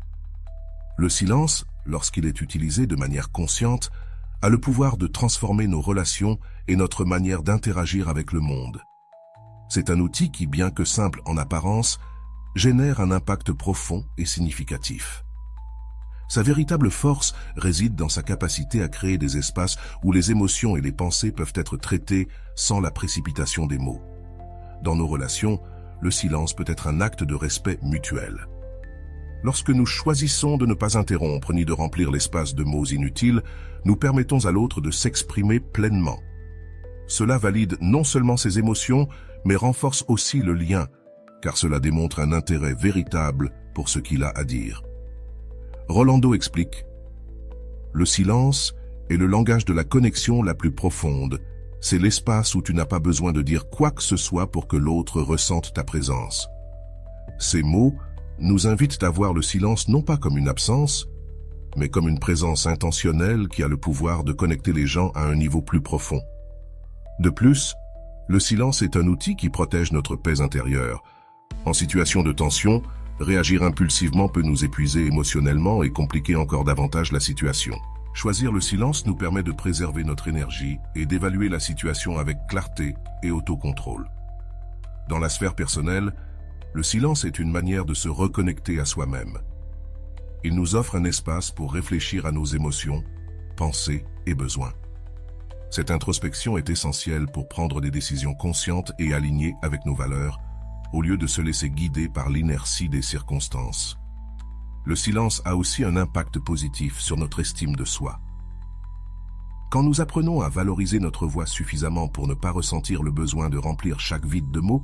Le silence, lorsqu'il est utilisé de manière consciente, a le pouvoir de transformer nos relations et notre manière d'interagir avec le monde. C'est un outil qui, bien que simple en apparence, génère un impact profond et significatif. Sa véritable force réside dans sa capacité à créer des espaces où les émotions et les pensées peuvent être traitées sans la précipitation des mots. Dans nos relations, le silence peut être un acte de respect mutuel. Lorsque nous choisissons de ne pas interrompre ni de remplir l'espace de mots inutiles, nous permettons à l'autre de s'exprimer pleinement. Cela valide non seulement ses émotions, mais renforce aussi le lien, car cela démontre un intérêt véritable pour ce qu'il a à dire. Rolando explique: le silence est le langage de la connexion la plus profonde. C'est l'espace où tu n'as pas besoin de dire quoi que ce soit pour que l'autre ressente ta présence. Ces mots nous invitent à voir le silence non pas comme une absence, mais comme une présence intentionnelle qui a le pouvoir de connecter les gens à un niveau plus profond. De plus, le silence est un outil qui protège notre paix intérieure. En situation de tension, réagir impulsivement peut nous épuiser émotionnellement et compliquer encore davantage la situation. Choisir le silence nous permet de préserver notre énergie et d'évaluer la situation avec clarté et autocontrôle. Dans la sphère personnelle, le silence est une manière de se reconnecter à soi-même. Il nous offre un espace pour réfléchir à nos émotions, pensées et besoins. Cette introspection est essentielle pour prendre des décisions conscientes et alignées avec nos valeurs, au lieu de se laisser guider par l'inertie des circonstances. Le silence a aussi un impact positif sur notre estime de soi. Quand nous apprenons à valoriser notre voix suffisamment pour ne pas ressentir le besoin de remplir chaque vide de mots,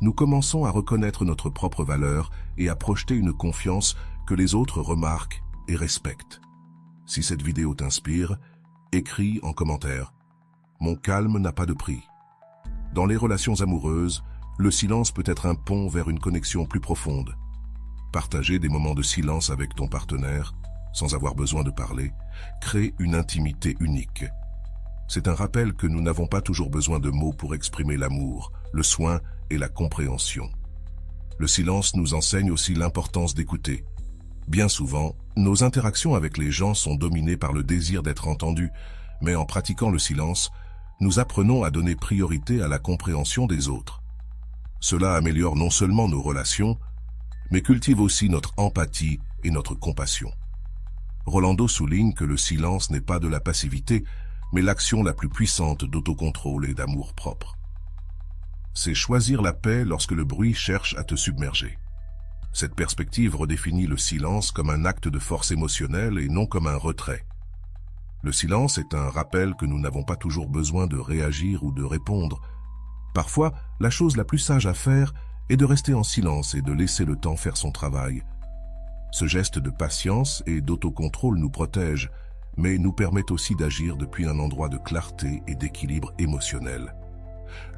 nous commençons à reconnaître notre propre valeur et à projeter une confiance que les autres remarquent et respectent. Si cette vidéo t'inspire, écris en commentaire « Mon calme n'a pas de prix ». Dans les relations amoureuses, le silence peut être un pont vers une connexion plus profonde. Partager des moments de silence avec ton partenaire, sans avoir besoin de parler, crée une intimité unique. C'est un rappel que nous n'avons pas toujours besoin de mots pour exprimer l'amour, le soin et la compréhension. Le silence nous enseigne aussi l'importance d'écouter. Bien souvent, nos interactions avec les gens sont dominées par le désir d'être entendus, mais en pratiquant le silence, nous apprenons à donner priorité à la compréhension des autres. Cela améliore non seulement nos relations, mais cultive aussi notre empathie et notre compassion. Rolando souligne que le silence n'est pas de la passivité, mais l'action la plus puissante d'autocontrôle et d'amour-propre. C'est choisir la paix lorsque le bruit cherche à te submerger. Cette perspective redéfinit le silence comme un acte de force émotionnelle et non comme un retrait. Le silence est un rappel que nous n'avons pas toujours besoin de réagir ou de répondre. Parfois, la chose la plus sage à faire est de rester en silence et de laisser le temps faire son travail. Ce geste de patience et d'autocontrôle nous protège, mais nous permet aussi d'agir depuis un endroit de clarté et d'équilibre émotionnel.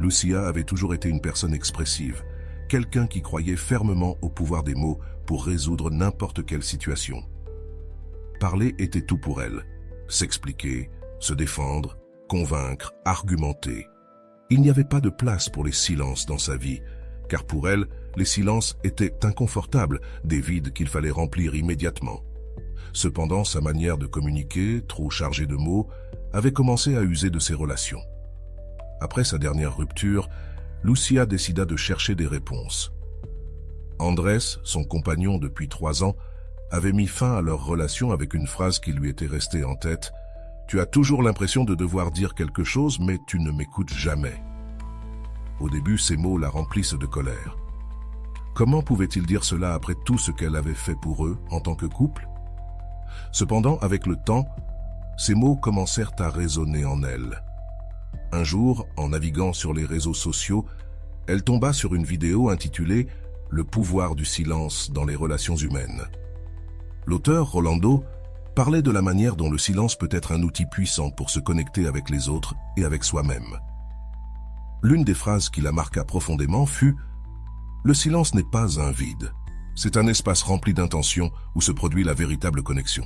Lucia avait toujours été une personne expressive, quelqu'un qui croyait fermement au pouvoir des mots pour résoudre n'importe quelle situation. Parler était tout pour elle. S'expliquer, se défendre, convaincre, argumenter. Il n'y avait pas de place pour les silences dans sa vie, car pour elle, les silences étaient inconfortables, des vides qu'il fallait remplir immédiatement. Cependant, sa manière de communiquer, trop chargée de mots, avait commencé à user de ses relations. Après sa dernière rupture, Lucia décida de chercher des réponses. Andrés, son compagnon depuis 3 ans, avait mis fin à leur relation avec une phrase qui lui était restée en tête. « Tu as toujours l'impression de devoir dire quelque chose, mais tu ne m'écoutes jamais. » Au début, ces mots la remplissent de colère. Comment pouvait-il dire cela après tout ce qu'elle avait fait pour eux en tant que couple? Cependant, avec le temps, ces mots commencèrent à résonner en elle. Un jour, en naviguant sur les réseaux sociaux, elle tomba sur une vidéo intitulée « Le pouvoir du silence dans les relations humaines ». L'auteur, Rolando, parlait de la manière dont le silence peut être un outil puissant pour se connecter avec les autres et avec soi-même. L'une des phrases qui la marqua profondément fut « Le silence n'est pas un vide, c'est un espace rempli d'intention où se produit la véritable connexion. »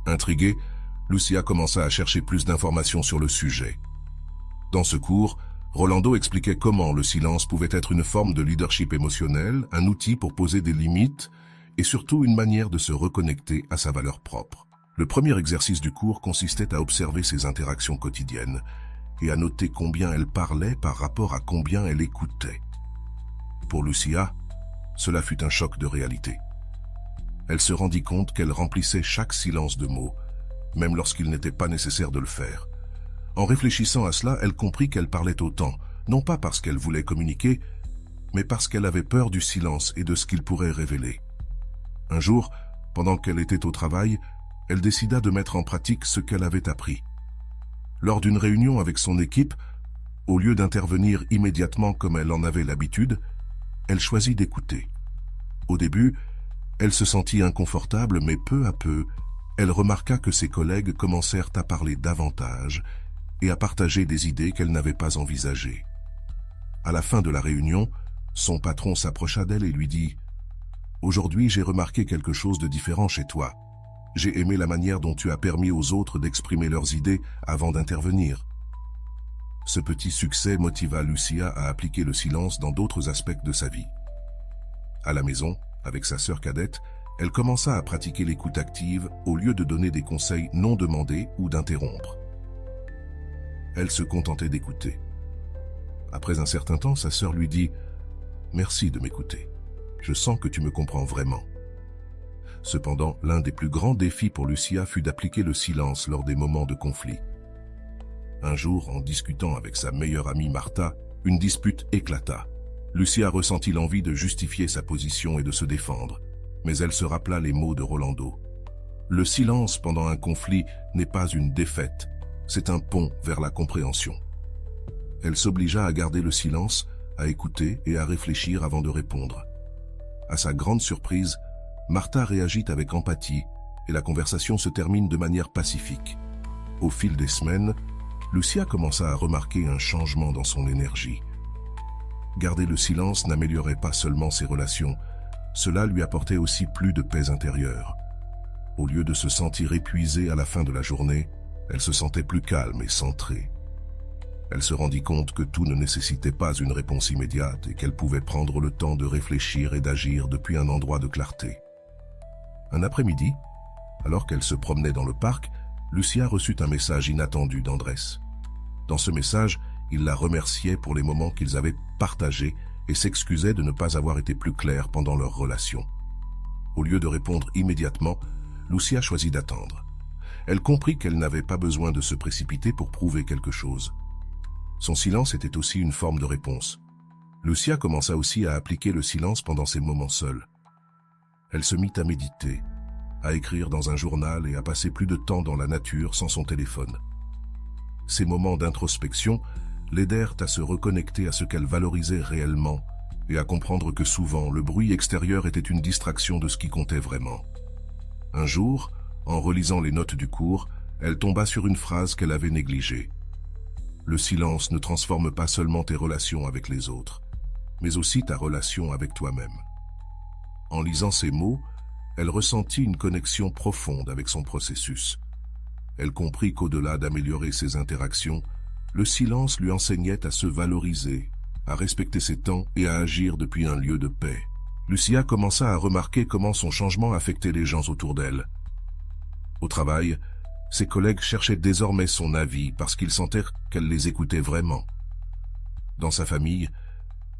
Intriguée, Lucia commença à chercher plus d'informations sur le sujet. Dans ce cours, Rolando expliquait comment le silence pouvait être une forme de leadership émotionnel, un outil pour poser des limites et surtout une manière de se reconnecter à sa valeur propre. Le premier exercice du cours consistait à observer ses interactions quotidiennes et à noter combien elle parlait par rapport à combien elle écoutait. Pour Lucia, cela fut un choc de réalité. Elle se rendit compte qu'elle remplissait chaque silence de mots, même lorsqu'il n'était pas nécessaire de le faire. En réfléchissant à cela, elle comprit qu'elle parlait autant, non pas parce qu'elle voulait communiquer, mais parce qu'elle avait peur du silence et de ce qu'il pourrait révéler. Un jour, pendant qu'elle était au travail, elle décida de mettre en pratique ce qu'elle avait appris. Lors d'une réunion avec son équipe, au lieu d'intervenir immédiatement comme elle en avait l'habitude, elle choisit d'écouter. Au début, elle se sentit inconfortable, mais peu à peu, elle remarqua que ses collègues commencèrent à parler davantage et à partager des idées qu'elle n'avait pas envisagées. À la fin de la réunion, son patron s'approcha d'elle et lui dit « Aujourd'hui, j'ai remarqué quelque chose de différent chez toi. J'ai aimé la manière dont tu as permis aux autres d'exprimer leurs idées avant d'intervenir. » Ce petit succès motiva Lucia à appliquer le silence dans d'autres aspects de sa vie. À la maison, avec sa sœur cadette, elle commença à pratiquer l'écoute active au lieu de donner des conseils non demandés ou d'interrompre. Elle se contentait d'écouter. Après un certain temps, sa sœur lui dit « Merci de m'écouter. Je sens que tu me comprends vraiment. » Cependant, l'un des plus grands défis pour Lucia fut d'appliquer le silence lors des moments de conflit. Un jour, en discutant avec sa meilleure amie Martha, une dispute éclata. Lucia ressentit l'envie de justifier sa position et de se défendre, mais elle se rappela les mots de Rolando. Le silence pendant un conflit n'est pas une défaite, c'est un pont vers la compréhension. Elle s'obligea à garder le silence, à écouter et à réfléchir avant de répondre. À sa grande surprise, Martha réagit avec empathie et la conversation se termine de manière pacifique. Au fil des semaines, Lucia commença à remarquer un changement dans son énergie. Garder le silence n'améliorait pas seulement ses relations, cela lui apportait aussi plus de paix intérieure. Au lieu de se sentir épuisée à la fin de la journée, elle se sentait plus calme et centrée. Elle se rendit compte que tout ne nécessitait pas une réponse immédiate et qu'elle pouvait prendre le temps de réfléchir et d'agir depuis un endroit de clarté. Un après-midi, alors qu'elle se promenait dans le parc, Lucia reçut un message inattendu d'Andrés. Dans ce message, il la remerciait pour les moments qu'ils avaient partagés et s'excusait de ne pas avoir été plus clair pendant leur relation. Au lieu de répondre immédiatement, Lucia choisit d'attendre. Elle comprit qu'elle n'avait pas besoin de se précipiter pour prouver quelque chose. Son silence était aussi une forme de réponse. Lucia commença aussi à appliquer le silence pendant ses moments seuls. Elle se mit à méditer, à écrire dans un journal et à passer plus de temps dans la nature sans son téléphone. Ces moments d'introspection l'aidèrent à se reconnecter à ce qu'elle valorisait réellement et à comprendre que souvent le bruit extérieur était une distraction de ce qui comptait vraiment. Un jour, en relisant les notes du cours, elle tomba sur une phrase qu'elle avait négligée. Le silence ne transforme pas seulement tes relations avec les autres, mais aussi ta relation avec toi-même. En lisant ces mots, elle ressentit une connexion profonde avec son processus. Elle comprit qu'au-delà d'améliorer ses interactions, le silence lui enseignait à se valoriser, à respecter ses temps et à agir depuis un lieu de paix. Lucia commença à remarquer comment son changement affectait les gens autour d'elle. Au travail, ses collègues cherchaient désormais son avis parce qu'ils sentaient qu'elle les écoutait vraiment. Dans sa famille,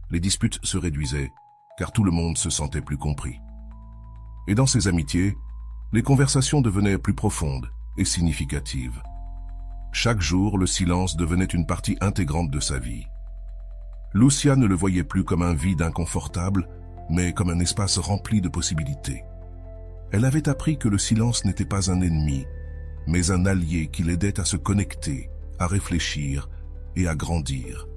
les disputes se réduisaient, car tout le monde se sentait plus compris. Et dans ses amitiés, les conversations devenaient plus profondes et significatives. Chaque jour, le silence devenait une partie intégrante de sa vie. Lucia ne le voyait plus comme un vide inconfortable, mais comme un espace rempli de possibilités. Elle avait appris que le silence n'était pas un ennemi, mais un allié qui l'aidait à se connecter, à réfléchir et à grandir.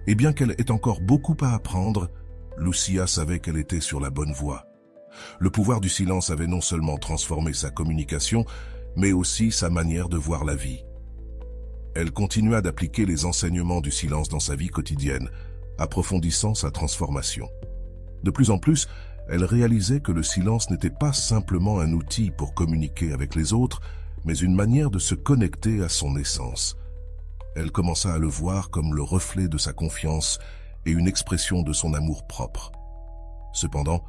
Et bien qu'elle ait encore beaucoup à apprendre, Lucia savait qu'elle était sur la bonne voie. Le pouvoir du silence avait non seulement transformé sa communication, mais aussi sa manière de voir la vie. Elle continua d'appliquer les enseignements du silence dans sa vie quotidienne, approfondissant sa transformation. De plus en plus, elle réalisait que le silence n'était pas simplement un outil pour communiquer avec les autres, mais une manière de se connecter à son essence. Elle commença à le voir comme le reflet de sa confiance et une expression de son amour propre. Cependant,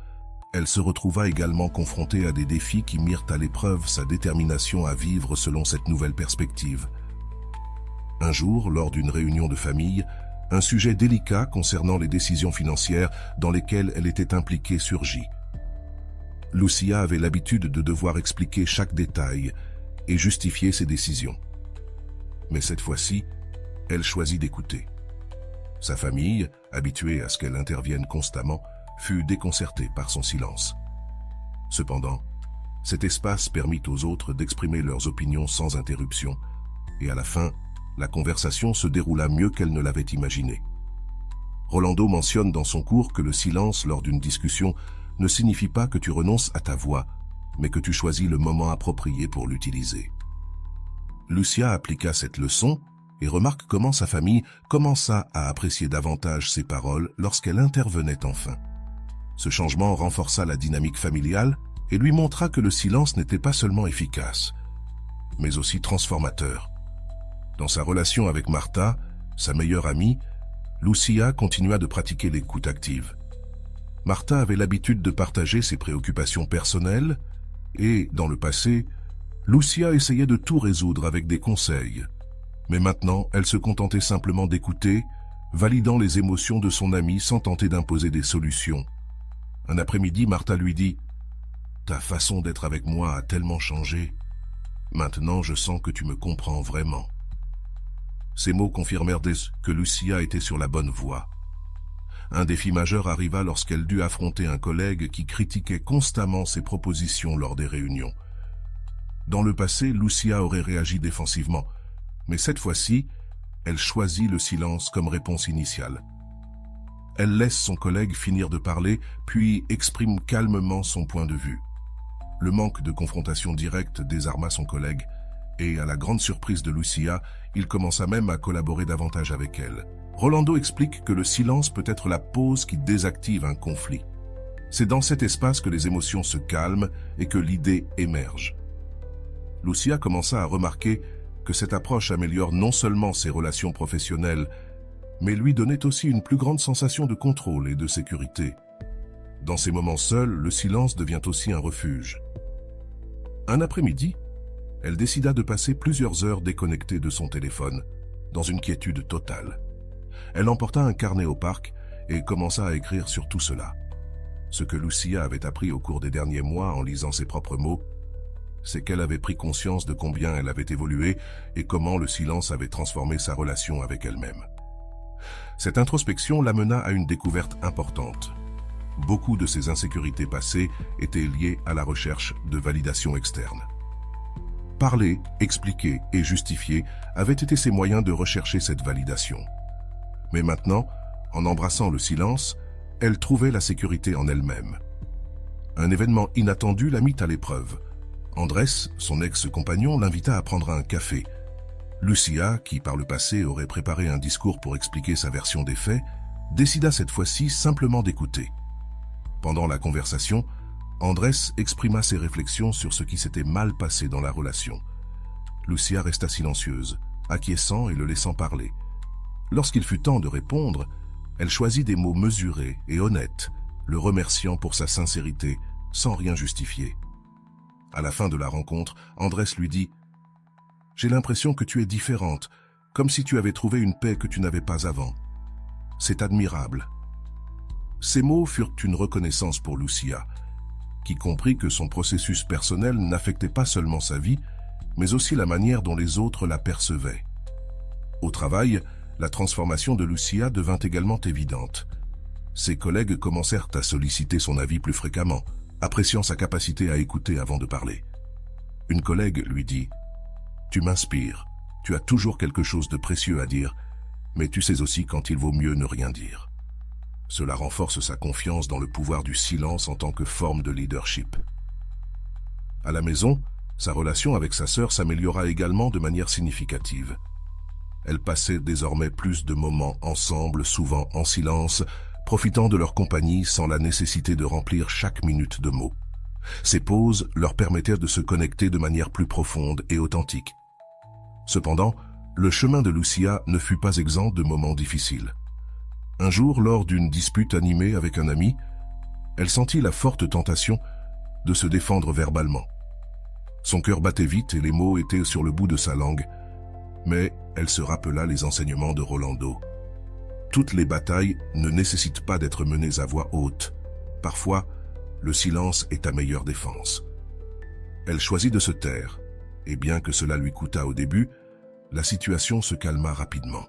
elle se retrouva également confrontée à des défis qui mirent à l'épreuve sa détermination à vivre selon cette nouvelle perspective. Un jour, lors d'une réunion de famille, un sujet délicat concernant les décisions financières dans lesquelles elle était impliquée surgit. Lucia avait l'habitude de devoir expliquer chaque détail et justifier ses décisions. Mais cette fois-ci, elle choisit d'écouter. Sa famille, habituée à ce qu'elle intervienne constamment, fut déconcertée par son silence. Cependant, cet espace permit aux autres d'exprimer leurs opinions sans interruption, et à la fin, la conversation se déroula mieux qu'elle ne l'avait imaginé. Rolando mentionne dans son cours que le silence lors d'une discussion ne signifie pas que tu renonces à ta voix, mais que tu choisis le moment approprié pour l'utiliser. Lucia appliqua cette leçon et remarque comment sa famille commença à apprécier davantage ses paroles lorsqu'elle intervenait enfin. Ce changement renforça la dynamique familiale et lui montra que le silence n'était pas seulement efficace, mais aussi transformateur. Dans sa relation avec Martha, sa meilleure amie, Lucia continua de pratiquer l'écoute active. Martha avait l'habitude de partager ses préoccupations personnelles et, dans le passé, Lucia essayait de tout résoudre avec des conseils. Mais maintenant, elle se contentait simplement d'écouter, validant les émotions de son amie sans tenter d'imposer des solutions. Un après-midi, Martha lui dit « Ta façon d'être avec moi a tellement changé. Maintenant, je sens que tu me comprends vraiment. » Ces mots confirmèrent que Lucia était sur la bonne voie. Un défi majeur arriva lorsqu'elle dut affronter un collègue qui critiquait constamment ses propositions lors des réunions. Dans le passé, Lucia aurait réagi défensivement, mais cette fois-ci, elle choisit le silence comme réponse initiale. Elle laisse son collègue finir de parler, puis exprime calmement son point de vue. Le manque de confrontation directe désarma son collègue, et à la grande surprise de Lucia, il commença même à collaborer davantage avec elle. Rolando explique que le silence peut être la pause qui désactive un conflit. C'est dans cet espace que les émotions se calment et que l'idée émerge. Lucia commença à remarquer que cette approche améliore non seulement ses relations professionnelles, mais lui donnait aussi une plus grande sensation de contrôle et de sécurité. Dans ces moments seuls, le silence devient aussi un refuge. Un après-midi, elle décida de passer plusieurs heures déconnectée de son téléphone, dans une quiétude totale. Elle emporta un carnet au parc et commença à écrire sur tout cela. Ce que Lucia avait appris au cours des derniers mois en lisant ses propres mots, c'est qu'elle avait pris conscience de combien elle avait évolué et comment le silence avait transformé sa relation avec elle-même. Cette introspection l'amena à une découverte importante. Beaucoup de ses insécurités passées étaient liées à la recherche de validation externe. Parler, expliquer et justifier avaient été ses moyens de rechercher cette validation. Mais maintenant, en embrassant le silence, elle trouvait la sécurité en elle-même. Un événement inattendu la mit à l'épreuve. Andrés, son ex-compagnon, l'invita à prendre un café. Lucia, qui par le passé aurait préparé un discours pour expliquer sa version des faits, décida cette fois-ci simplement d'écouter. Pendant la conversation, Andrés exprima ses réflexions sur ce qui s'était mal passé dans la relation. Lucia resta silencieuse, acquiesçant et le laissant parler. Lorsqu'il fut temps de répondre, elle choisit des mots mesurés et honnêtes, le remerciant pour sa sincérité, sans rien justifier. À la fin de la rencontre, Andrés lui dit « J'ai l'impression que tu es différente, comme si tu avais trouvé une paix que tu n'avais pas avant. C'est admirable. » Ces mots furent une reconnaissance pour Lucia, qui comprit que son processus personnel n'affectait pas seulement sa vie, mais aussi la manière dont les autres la percevaient. Au travail, la transformation de Lucia devint également évidente. Ses collègues commencèrent à solliciter son avis plus fréquemment, appréciant sa capacité à écouter avant de parler. Une collègue lui dit « Tu m'inspires, tu as toujours quelque chose de précieux à dire, mais tu sais aussi quand il vaut mieux ne rien dire. » Cela renforce sa confiance dans le pouvoir du silence en tant que forme de leadership. À la maison, sa relation avec sa sœur s'améliora également de manière significative. Elles passaient désormais plus de moments ensemble, souvent en silence, profitant de leur compagnie sans la nécessité de remplir chaque minute de mots. Ces pauses leur permettaient de se connecter de manière plus profonde et authentique. Cependant, le chemin de Lucia ne fut pas exempt de moments difficiles. Un jour, lors d'une dispute animée avec un ami, Elle sentit la forte tentation de se défendre verbalement. Son cœur battait vite et les mots étaient sur le bout de sa langue, mais elle se rappela les enseignements de Rolando. Toutes les batailles ne nécessitent pas d'être menées à voix haute. Parfois, le silence est ta meilleure défense. Elle choisit de se taire, et bien que cela lui coûtât au début, la situation se calma rapidement.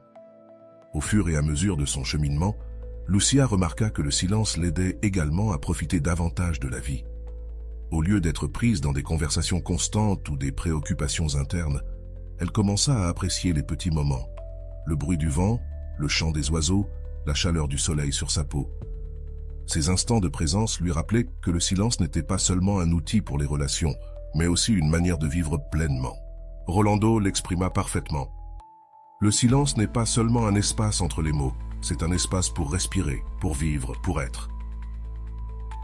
Au fur et à mesure de son cheminement, Lucia remarqua que le silence l'aidait également à profiter davantage de la vie. Au lieu d'être prise dans des conversations constantes ou des préoccupations internes, elle commença à apprécier les petits moments, le bruit du vent, le chant des oiseaux, la chaleur du soleil sur sa peau. Ces instants de présence lui rappelaient que le silence n'était pas seulement un outil pour les relations, mais aussi une manière de vivre pleinement. Rolando l'exprima parfaitement. Le silence n'est pas seulement un espace entre les mots, c'est un espace pour respirer, pour vivre, pour être.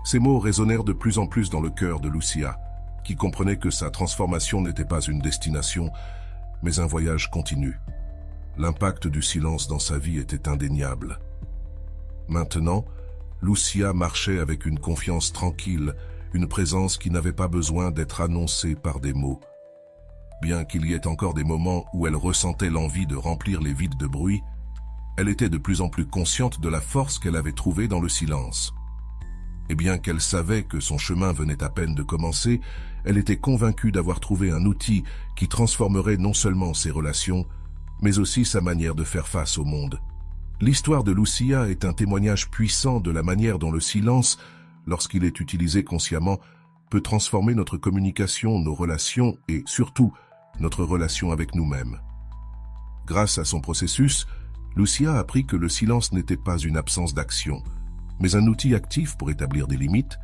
Ces mots résonnèrent de plus en plus dans le cœur de Lucia, qui comprenait que sa transformation n'était pas une destination, mais un voyage continu. L'impact du silence dans sa vie était indéniable. Maintenant, Lucia marchait avec une confiance tranquille, une présence qui n'avait pas besoin d'être annoncée par des mots. Bien qu'il y ait encore des moments où elle ressentait l'envie de remplir les vides de bruit, elle était de plus en plus consciente de la force qu'elle avait trouvée dans le silence. Et bien qu'elle savait que son chemin venait à peine de commencer, elle était convaincue d'avoir trouvé un outil qui transformerait non seulement ses relations, mais aussi sa manière de faire face au monde. L'histoire de Lucia est un témoignage puissant de la manière dont le silence, lorsqu'il est utilisé consciemment, peut transformer notre communication, nos relations et, surtout, notre relation avec nous-mêmes. Grâce à son processus, Lucia apprit que le silence n'était pas une absence d'action, mais un outil actif pour établir des limites,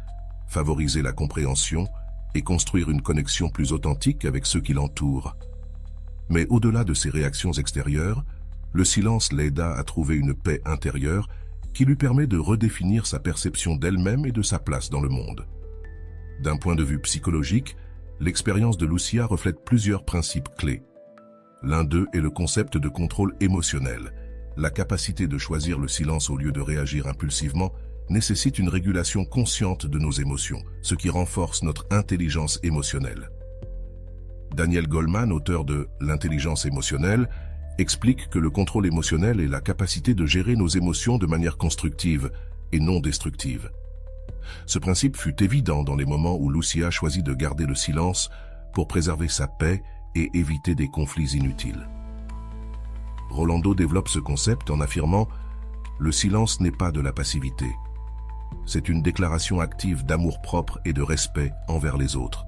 favoriser la compréhension et construire une connexion plus authentique avec ceux qui l'entourent. Mais au-delà de ses réactions extérieures, le silence l'aida à trouver une paix intérieure qui lui permet de redéfinir sa perception d'elle-même et de sa place dans le monde. D'un point de vue psychologique, l'expérience de Lucia reflète plusieurs principes clés. L'un d'eux est le concept de contrôle émotionnel. La capacité de choisir le silence au lieu de réagir impulsivement nécessite une régulation consciente de nos émotions, ce qui renforce notre intelligence émotionnelle. Daniel Goleman, auteur de L'intelligence émotionnelle, explique que le contrôle émotionnel est la capacité de gérer nos émotions de manière constructive et non destructive. Ce principe fut évident dans les moments où Lucia choisit de garder le silence pour préserver sa paix et éviter des conflits inutiles. Rolando développe ce concept en affirmant « Le silence n'est pas de la passivité. C'est une déclaration active d'amour-propre et de respect envers les autres. »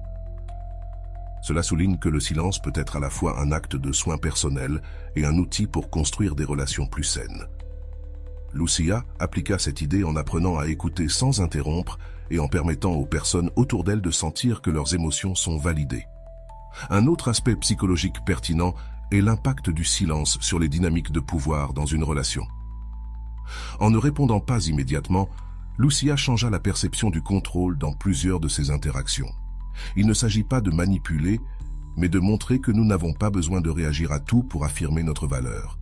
Cela souligne que le silence peut être à la fois un acte de soin personnel et un outil pour construire des relations plus saines. Lucia appliqua cette idée en apprenant à écouter sans interrompre et en permettant aux personnes autour d'elle de sentir que leurs émotions sont validées. Un autre aspect psychologique pertinent est l'impact du silence sur les dynamiques de pouvoir dans une relation. En ne répondant pas immédiatement, Lucia changea la perception du contrôle dans plusieurs de ses interactions. Il ne s'agit pas de manipuler, mais de montrer que nous n'avons pas besoin de réagir à tout pour affirmer notre valeur.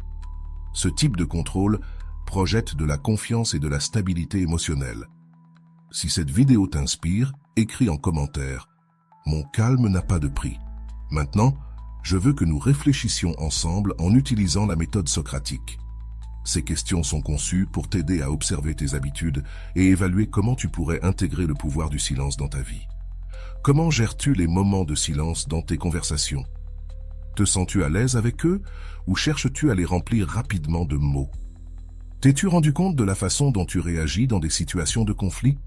Ce type de contrôle projette de la confiance et de la stabilité émotionnelle. Si cette vidéo t'inspire, écris en commentaire « Mon calme n'a pas de prix ». Maintenant, je veux que nous réfléchissions ensemble en utilisant la méthode socratique. Ces questions sont conçues pour t'aider à observer tes habitudes et évaluer comment tu pourrais intégrer le pouvoir du silence dans ta vie. Comment gères-tu les moments de silence dans tes conversations? Te sens-tu à l'aise avec eux ou cherches-tu à les remplir rapidement de mots? T'es-tu rendu compte de la façon dont tu réagis dans des situations de conflit?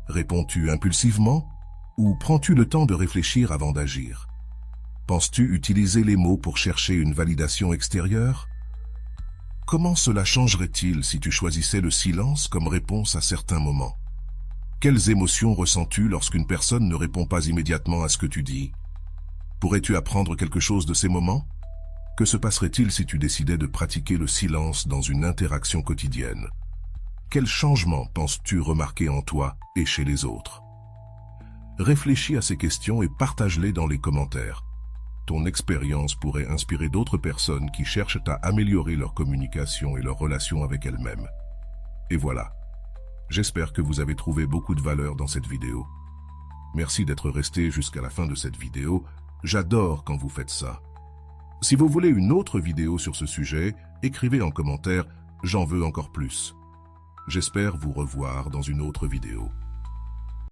Réponds-tu impulsivement ou prends-tu le temps de réfléchir avant d'agir? Penses-tu utiliser les mots pour chercher une validation extérieure? Comment cela changerait-il si tu choisissais le silence comme réponse à certains moments? Quelles émotions ressens-tu lorsqu'une personne ne répond pas immédiatement à ce que tu dis? Pourrais-tu apprendre quelque chose de ces moments? Que se passerait-il si tu décidais de pratiquer le silence dans une interaction quotidienne? Quels changements penses-tu remarquer en toi et chez les autres? Réfléchis à ces questions et partage-les dans les commentaires. Ton expérience pourrait inspirer d'autres personnes qui cherchent à améliorer leur communication et leur relation avec elles-mêmes. Et voilà, J'espère que vous avez trouvé beaucoup de valeur dans cette vidéo. Merci d'être resté jusqu'à la fin de cette vidéo. J'adore quand vous faites ça. Si vous voulez une autre vidéo sur ce sujet, écrivez en commentaire « J'en veux encore plus ». J'espère vous revoir dans une autre vidéo.